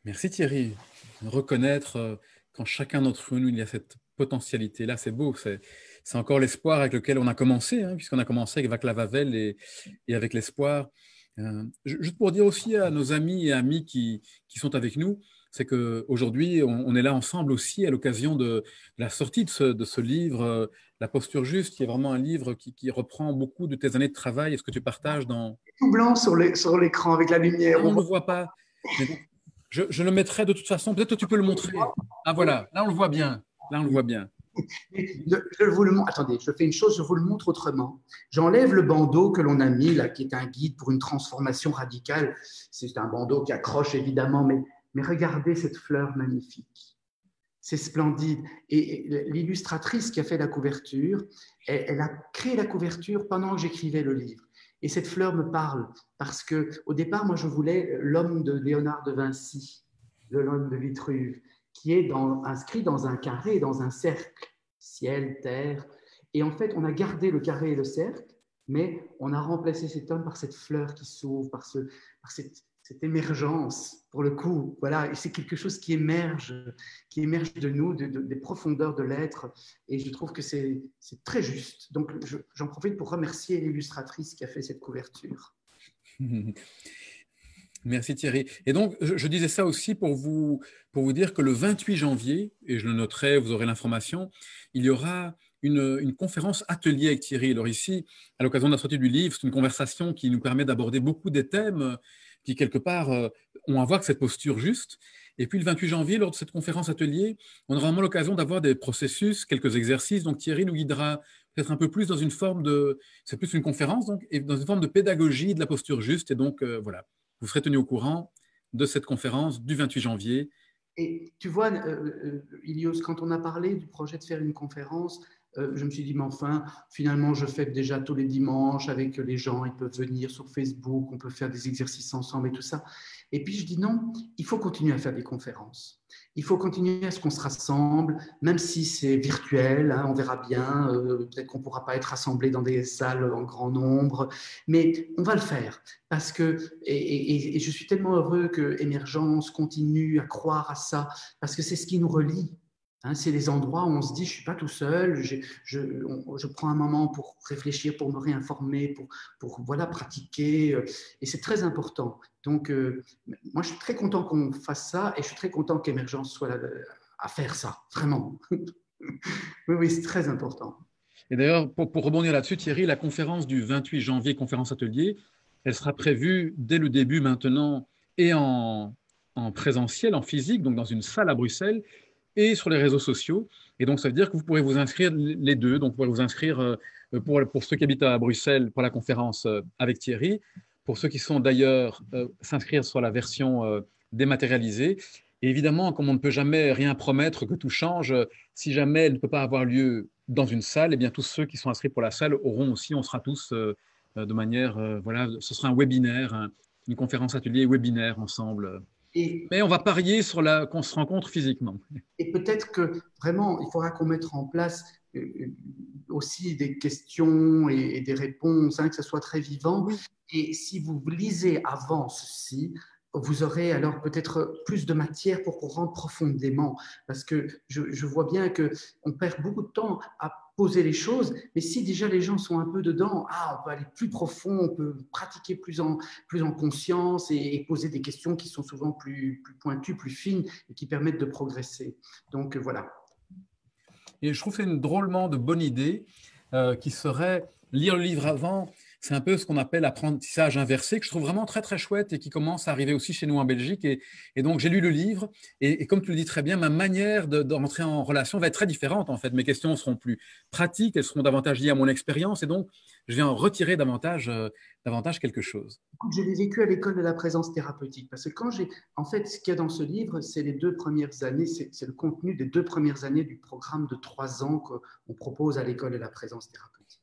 Merci Thierry. Reconnaître qu'en chacun d'entre nous, il y a cette potentialité-là, c'est beau. C'est encore l'espoir avec lequel on a commencé, puisqu'on a commencé avec Václav Havel et avec l'espoir. Juste pour dire aussi à nos amis et amis qui sont avec nous, c'est qu'aujourd'hui, on est là ensemble aussi à l'occasion de la sortie de ce livre, La posture juste, qui est vraiment un livre qui reprend beaucoup de tes années de travail et ce que tu partages dans… Tout blanc sur l'écran avec la lumière. On ne le voit pas. Mais donc, je le mettrai de toute façon. Peut-être que tu peux le montrer. Ah voilà, là on le voit bien. Là on le voit bien. Je vous le montre. Attendez, je fais une chose, je vous le montre autrement. J'enlève le bandeau que l'on a mis là, qui est un guide pour une transformation radicale. C'est un bandeau qui accroche évidemment, mais regardez cette fleur magnifique. C'est splendide. Et l'illustratrice qui a fait la couverture, elle a créé la couverture pendant que j'écrivais le livre. Et cette fleur me parle parce que au départ, moi, je voulais l'homme de Léonard de Vinci, l'homme de Vitruve, qui est inscrit dans un carré, dans un cercle, ciel, terre. Et en fait, on a gardé le carré et le cercle, mais on a remplacé cet homme par cette fleur qui s'ouvre, par cette émergence, pour le coup. Voilà, et c'est quelque chose qui émerge de nous, des profondeurs de l'être. Et je trouve que c'est très juste. Donc, j'en profite pour remercier l'illustratrice qui a fait cette couverture. Merci Thierry. Et donc, je disais ça aussi pour vous dire que le 28 janvier, et je le noterai, vous aurez l'information, il y aura une conférence atelier avec Thierry. Alors ici, à l'occasion de la sortie du livre, c'est une conversation qui nous permet d'aborder beaucoup des thèmes qui, quelque part, ont à voir avec cette posture juste. Et puis le 28 janvier, lors de cette conférence atelier, on aura vraiment l'occasion d'avoir des processus, quelques exercices. Donc Thierry nous guidera peut-être un peu plus dans une forme de… C'est plus une conférence, donc, et dans une forme de pédagogie de la posture juste. Et donc, voilà. Vous serez tenu au courant de cette conférence du 28 janvier. Et tu vois, Ilios, quand on a parlé du projet de faire une conférence, je me suis dit, mais enfin, finalement, je fais déjà tous les dimanches avec les gens, ils peuvent venir sur Facebook, on peut faire des exercices ensemble et tout ça. Et puis je dis non, il faut continuer à faire des conférences. Il faut continuer à ce qu'on se rassemble, même si c'est virtuel, on verra bien, peut-être qu'on ne pourra pas être rassemblés dans des salles en grand nombre, mais on va le faire. Parce que, et je suis tellement heureux que Émergence continue à croire à ça, parce que c'est ce qui nous relie. Hein, c'est les endroits où on se dit, je ne suis pas tout seul, je prends un moment pour réfléchir, pour me réinformer, pour voilà, pratiquer. Et c'est très important. Donc, moi, je suis très content qu'on fasse ça et je suis très content qu'Émergence soit là à faire ça, vraiment. Oui, oui, c'est très important. Et d'ailleurs, pour rebondir là-dessus, Thierry, la conférence du 28 janvier, conférence atelier, elle sera prévue dès le début maintenant et en présentiel, en physique, donc dans une salle à Bruxelles, et sur les réseaux sociaux. Et donc, ça veut dire que vous pourrez vous inscrire les deux. Donc, vous pourrez vous inscrire pour ceux qui habitent à Bruxelles pour la conférence avec Thierry. Pour ceux qui sont d'ailleurs, s'inscrire sur la version dématérialisée. Et évidemment, comme on ne peut jamais rien promettre que tout change, si jamais elle ne peut pas avoir lieu dans une salle, eh bien, tous ceux qui sont inscrits pour la salle auront aussi, on sera tous de manière, voilà, ce sera un webinaire, une conférence atelier webinaire ensemble. Et, Mais on va parier sur qu'on se rencontre physiquement. et peut-être que vraiment, il faudra qu'on mette en place aussi des questions et des réponses, hein, que ce soit très vivant. Oui. Et si vous lisez avant ceci, vous aurez alors peut-être plus de matière pour qu'on rentre profondément. Parce que je vois bien qu'on perd beaucoup de temps à poser les choses, mais si déjà les gens sont un peu dedans, on peut aller plus profond, on peut pratiquer plus en conscience et poser des questions qui sont souvent plus pointues, plus fines et qui permettent de progresser. Donc voilà. Et je trouve que c'est une drôlement de bonne idée qui serait lire le livre avant. C'est un peu ce qu'on appelle apprentissage inversé, que je trouve vraiment très très chouette et qui commence à arriver aussi chez nous en Belgique. Et donc j'ai lu le livre et comme tu le dis très bien, ma manière d'entrer en relation va être très différente en fait. Mes questions seront plus pratiques, elles seront davantage liées à mon expérience et donc je vais en retirer davantage quelque chose. Je l'ai vécu à l'école de la présence thérapeutique parce que en fait, ce qu'il y a dans ce livre, c'est les 2 premières années, c'est le contenu des 2 premières années du programme de 3 ans qu'on propose à l'école de la présence thérapeutique.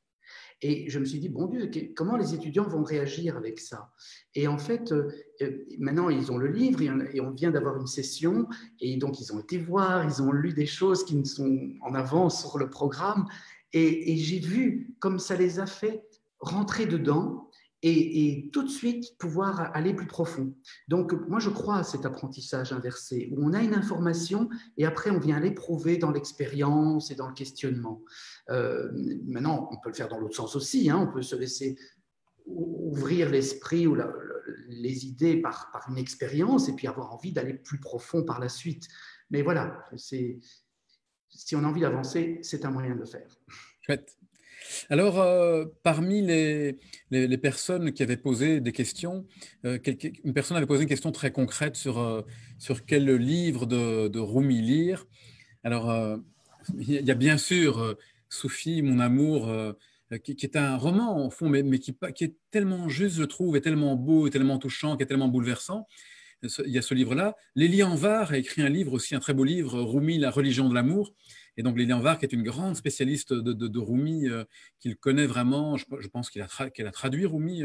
Et je me suis dit, bon Dieu, comment les étudiants vont réagir avec ça? Et en fait, maintenant, ils ont le livre et on vient d'avoir une session. Et donc, ils ont été voir, ils ont lu des choses qui sont en avance sur le programme. Et j'ai vu comme ça les a fait rentrer dedans et tout de suite pouvoir aller plus profond. Donc, moi, je crois à cet apprentissage inversé, où on a une information et après, on vient l'éprouver dans l'expérience et dans le questionnement. Maintenant, on peut le faire dans l'autre sens aussi, hein, on peut se laisser ouvrir l'esprit ou les idées par une expérience et puis avoir envie d'aller plus profond par la suite. Mais voilà, si on a envie d'avancer, c'est un moyen de le faire. Chouette. Alors, parmi les personnes qui avaient posé des questions, une personne avait posé une question très concrète sur quel livre de Rumi lire. Alors, il y a bien sûr Sophie, mon amour, qui est un roman, au fond, mais qui est tellement juste, je trouve, et tellement beau, et tellement touchant, qui est tellement bouleversant. Il y a ce livre-là. Lélie Anvar a écrit un livre aussi, un très beau livre, Rumi, La religion de l'amour. Et donc Lélie Anvar, qui est une grande spécialiste de Rumi, qu'il connaît vraiment, je pense qu'elle a traduit Rumi.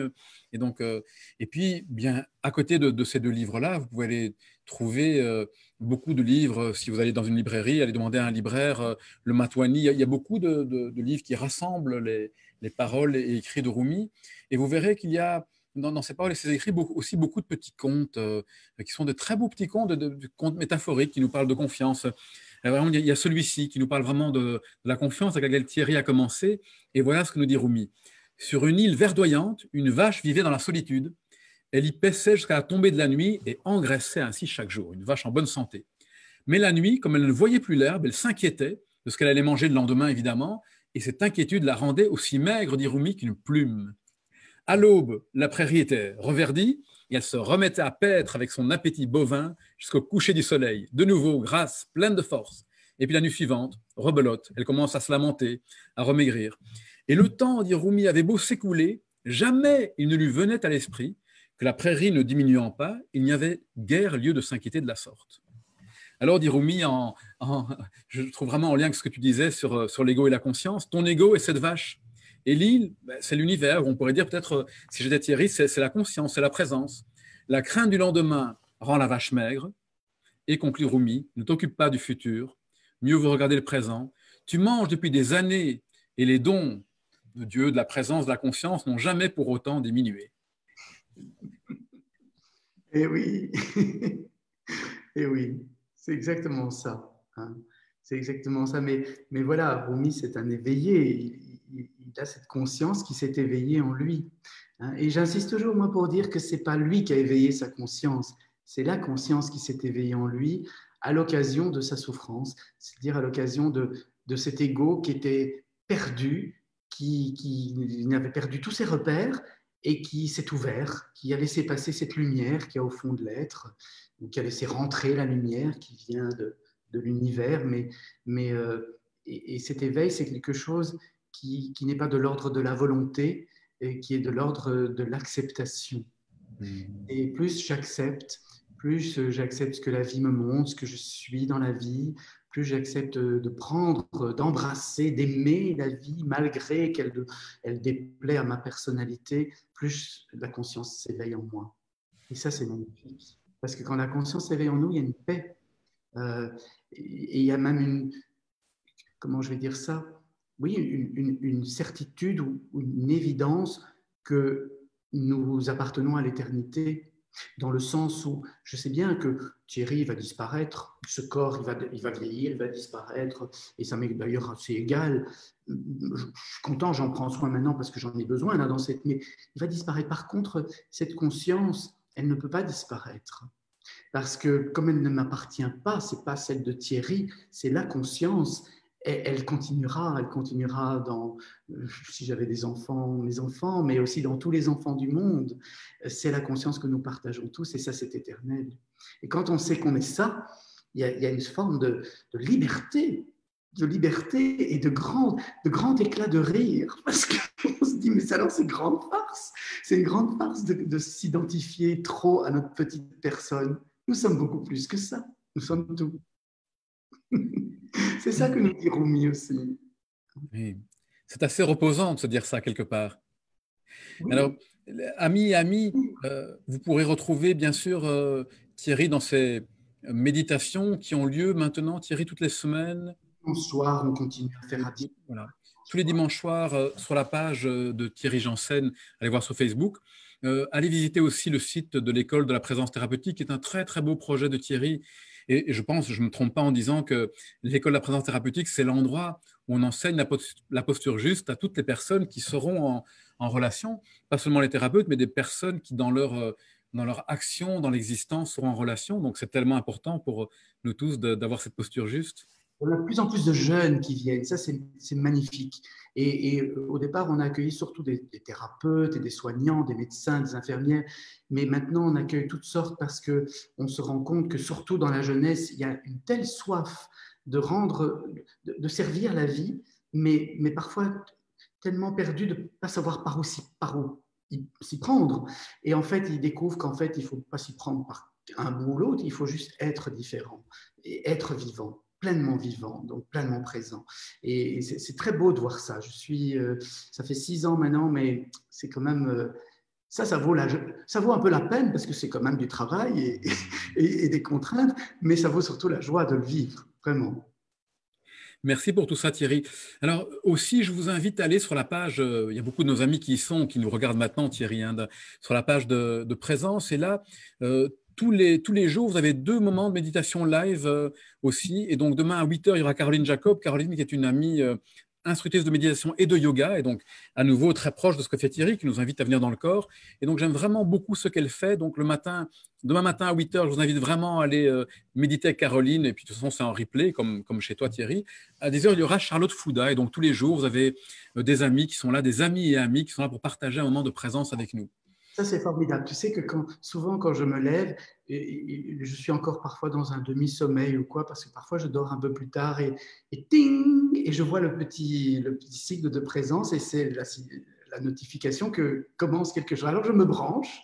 Et donc, et puis, bien, à côté de ces deux livres-là, vous pouvez aller trouver beaucoup de livres. Si vous allez dans une librairie, allez demander à un libraire le Matwani. Il y a beaucoup de livres qui rassemblent les paroles et écrits de Rumi. Et vous verrez qu'il y a dans ces paroles et ses écrits aussi beaucoup de petits contes qui sont de très beaux petits contes, de contes métaphoriques qui nous parlent de confiance. Vraiment, il y a celui-ci qui nous parle vraiment de la confiance avec laquelle Thierry a commencé. Et voilà ce que nous dit Rumi. Sur une île verdoyante, une vache vivait dans la solitude. Elle y paissait jusqu'à la tombée de la nuit et engraissait ainsi chaque jour, une vache en bonne santé. Mais la nuit, comme elle ne voyait plus l'herbe, elle s'inquiétait de ce qu'elle allait manger le lendemain, évidemment, et cette inquiétude la rendait aussi maigre, dit Rumi, qu'une plume. À l'aube, la prairie était reverdie et elle se remettait à paître avec son appétit bovin jusqu'au coucher du soleil. De nouveau, grasse, pleine de force. Et puis la nuit suivante, rebelote, elle commence à se lamenter, à remaigrir. Et le temps, dit Rumi, avait beau s'écouler, jamais il ne lui venait à l'esprit que la prairie ne diminuant pas, il n'y avait guère lieu de s'inquiéter de la sorte. Alors, dit Rumi, je trouve vraiment en lien avec ce que tu disais sur l'ego et la conscience, ton ego est cette vache. Et l'île, c'est l'univers. On pourrait dire peut-être, si j'étais Thierry, c'est la conscience, c'est la présence. La crainte du lendemain rend la vache maigre. Et conclut Rumi, ne t'occupe pas du futur, mieux vaut regarder le présent. Tu manges depuis des années et les dons de Dieu, de la présence, de la conscience n'ont jamais pour autant diminué. Eh oui, eh oui, c'est exactement ça. Hein. C'est exactement ça. Mais voilà, Rumi, c'est un éveillé. Il a cette conscience qui s'est éveillée en lui. Hein. Et j'insiste toujours, moi, pour dire que ce n'est pas lui qui a éveillé sa conscience. C'est la conscience qui s'est éveillée en lui à l'occasion de sa souffrance, c'est-à-dire à l'occasion de cet ego qui était perdu, qui avait perdu tous ses repères et qui s'est ouvert, qui a laissé passer cette lumière qui est au fond de l'être, ou qui a laissé rentrer la lumière qui vient de l'univers. Et cet éveil, c'est quelque chose qui n'est pas de l'ordre de la volonté, et qui est de l'ordre de l'acceptation. Et plus j'accepte ce que la vie me montre, ce que je suis dans la vie, plus j'accepte de prendre, d'embrasser, d'aimer la vie malgré qu'elle déplaît à ma personnalité, plus la conscience s'éveille en moi. Et ça, c'est magnifique. Parce que quand la conscience s'éveille en nous, il y a une paix. Et il y a même comment je vais dire ça? Oui, une certitude ou une évidence que nous appartenons à l'éternité, dans le sens où je sais bien que Thierry va disparaître, ce corps il va vieillir, il va disparaître, et ça m'est d'ailleurs assez égal. Je suis content, j'en prends soin maintenant parce que j'en ai besoin là, mais il va disparaître. Par contre, cette conscience, elle ne peut pas disparaître. Parce que comme elle ne m'appartient pas, ce n'est pas celle de Thierry, c'est la conscience. Et elle continuera dans, si j'avais des enfants, mes enfants, mais aussi dans tous les enfants du monde. C'est la conscience que nous partageons tous et ça, c'est éternel. Et quand on sait qu'on est ça, il y a une forme de liberté et de grand éclat de rire. Parce qu'on se dit, mais alors c'est une grande farce. C'est une grande farce de s'identifier trop à notre petite personne. Nous sommes beaucoup plus que ça. Nous sommes tout. C'est ça que nous dit Rumi aussi. Oui. C'est assez reposant de se dire ça quelque part. Oui. Alors, amis, vous pourrez retrouver bien sûr Thierry dans ces méditations qui ont lieu maintenant, Thierry, toutes les semaines. Bonsoir, on continue à faire voilà. Tous les dimanches soirs sur la page de Thierry Janssen, allez voir sur Facebook. Allez visiter aussi le site de l'école de la présence thérapeutique, qui est un très très beau projet de Thierry. Et je pense, je ne me trompe pas en disant que l'école de la présence thérapeutique, c'est l'endroit où on enseigne la posture juste à toutes les personnes qui seront en relation, pas seulement les thérapeutes, mais des personnes qui, dans leur action, dans l'existence, seront en relation. Donc, c'est tellement important pour nous tous d'avoir cette posture juste. On a de plus en plus de jeunes qui viennent, ça c'est magnifique. Et au départ, on a accueilli surtout des thérapeutes et des soignants, des médecins, des infirmières, mais maintenant on accueille toutes sortes parce qu'on se rend compte que surtout dans la jeunesse, il y a une telle soif de servir la vie, mais parfois tellement perdu de ne pas savoir par où s'y prendre. Et en fait, ils découvrent qu'en fait, il ne faut pas s'y prendre par un bout ou l'autre, il faut juste être différent et être vivant, donc pleinement présent. Et c'est très beau de voir ça. Ça fait 6 ans maintenant, mais c'est quand même ça vaut un peu la peine parce que c'est quand même du travail et des contraintes, mais ça vaut surtout la joie de le vivre, vraiment. Merci pour tout ça, Thierry. Alors aussi, je vous invite à aller sur la page, il y a beaucoup de nos amis qui y sont, qui nous regardent maintenant, Thierry, hein, sur la page de présence. Et là, tous les jours, vous avez 2 moments de méditation live aussi. Et donc, demain à 8h, il y aura Caroline Jacob. Caroline, qui est une amie instructrice de méditation et de yoga. Et donc, à nouveau, très proche de ce que fait Thierry, qui nous invite à venir dans le corps. Et donc, j'aime vraiment beaucoup ce qu'elle fait. Donc, demain matin à 8h, je vous invite vraiment à aller méditer avec Caroline. Et puis, de toute façon, c'est en replay, comme chez toi, Thierry. À 10h, il y aura Charlotte Fouda. Et donc, tous les jours, vous avez des amis qui sont là, des amis et amis qui sont là pour partager un moment de présence avec nous. Ça, c'est formidable. Tu sais que souvent, quand je me lève, je suis encore parfois dans un demi-sommeil ou quoi, parce que parfois, je dors un peu plus tard et ting, et je vois le petit sigle de présence et c'est la notification que commence quelque chose. Alors, je me branche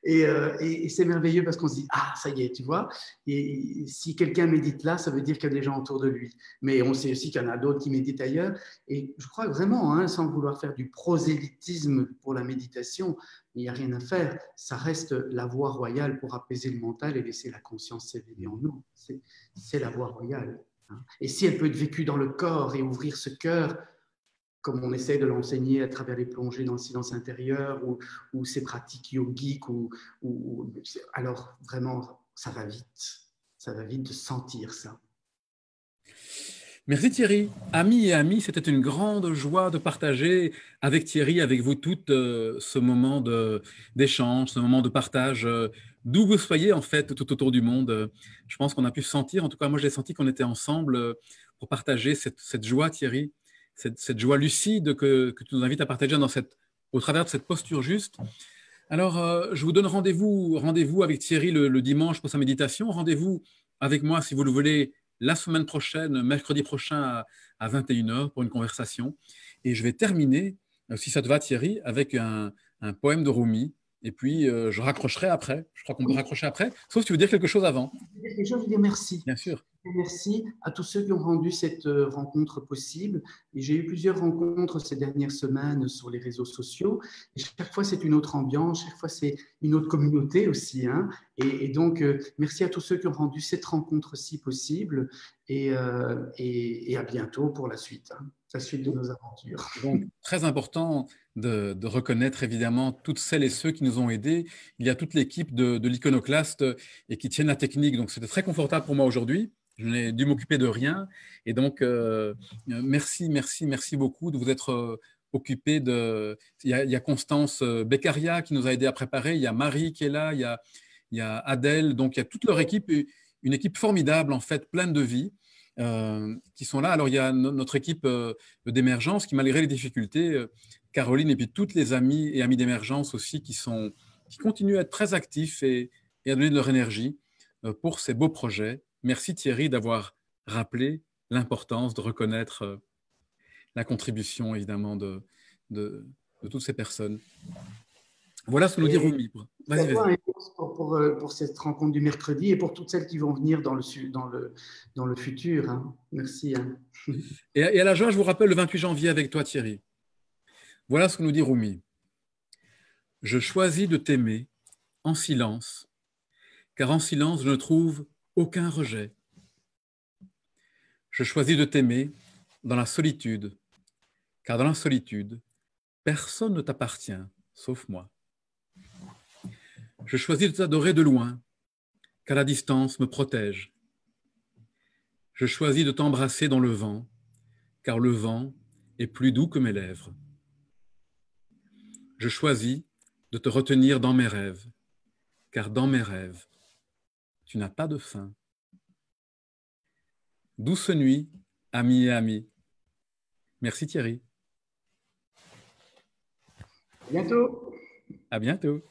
et c'est merveilleux parce qu'on se dit, ah, ça y est, tu vois. Et si quelqu'un médite là, ça veut dire qu'il y a des gens autour de lui. Mais on sait aussi qu'il y en a d'autres qui méditent ailleurs. Et je crois vraiment, hein, sans vouloir faire du prosélytisme pour la méditation, il n'y a rien à faire. Ça reste la voie royale pour apaiser le mental et laisser la conscience s'éveiller en nous. C'est la voie royale. Hein. Et si elle peut être vécue dans le corps et ouvrir ce cœur, comme on essaie de l'enseigner à travers les plongées dans le silence intérieur ou ces pratiques yogiques, alors vraiment, ça va vite. Ça va vite de sentir ça. Merci Thierry. Amis et amis, c'était une grande joie de partager avec Thierry, avec vous toutes, ce moment d'échange, ce moment de partage, d'où vous soyez en fait tout autour du monde. Je pense qu'on a pu sentir, en tout cas moi j'ai senti qu'on était ensemble pour partager cette joie Thierry, cette joie lucide que tu nous invites à partager au travers de cette posture juste. Alors, je vous donne rendez-vous avec Thierry le dimanche pour sa méditation. Rendez-vous avec moi, si vous le voulez, la semaine prochaine, mercredi prochain à 21 heures pour une conversation. Et je vais terminer, si ça te va Thierry, avec un poème de Rumi. Et puis, je raccrocherai après. Je crois qu'on peut Oui, raccrocher après. Sauf si tu veux dire quelque chose avant. quelque chose, je veux dire merci. Bien sûr. Merci à tous ceux qui ont rendu cette rencontre possible. Et j'ai eu plusieurs rencontres ces dernières semaines sur les réseaux sociaux. Et chaque fois, c'est une autre ambiance, chaque fois, c'est une autre communauté aussi. Hein. Et donc, merci à tous ceux qui ont rendu cette rencontre-ci possible. Et à bientôt pour la suite, hein, la suite de nos aventures. Donc, très important de reconnaître évidemment toutes celles et ceux qui nous ont aidés. Il y a toute l'équipe de l'Iconoclaste et qui tiennent la technique. Donc, c'était très confortable pour moi aujourd'hui. Je n'ai dû m'occuper de rien. Et donc, merci, merci, merci beaucoup de vous être occupé de. Il y a Constance Beccaria qui nous a aidé à préparer. Il y a Marie qui est là. Il y a Adèle. Donc, il y a toute leur équipe, une équipe formidable, en fait, pleine de vie, qui sont là. Alors, il y a notre équipe d'émergence qui, malgré les difficultés, Caroline et puis toutes les amies et amis d'émergence aussi qui continuent à être très actifs et à donner de leur énergie pour ces beaux projets. Merci Thierry d'avoir rappelé l'importance de reconnaître la contribution évidemment de toutes ces personnes. Voilà ce que nous dit Rumi. Vas-y, vas-y. Pour cette rencontre du mercredi et pour toutes celles qui vont venir dans le futur. Hein. Merci. Hein. Et à la joie, je vous rappelle le 28 janvier avec toi Thierry. Voilà ce que nous dit Rumi. Je choisis de t'aimer en silence, car en silence je ne trouve aucun rejet. Je choisis de t'aimer dans la solitude, car dans la solitude, personne ne t'appartient, sauf moi. Je choisis de t'adorer de loin, car la distance me protège. Je choisis de t'embrasser dans le vent, car le vent est plus doux que mes lèvres. Je choisis de te retenir dans mes rêves, car dans mes rêves, tu n'as pas de fin. Douce nuit, amis et amis. Merci Thierry. À bientôt. À bientôt.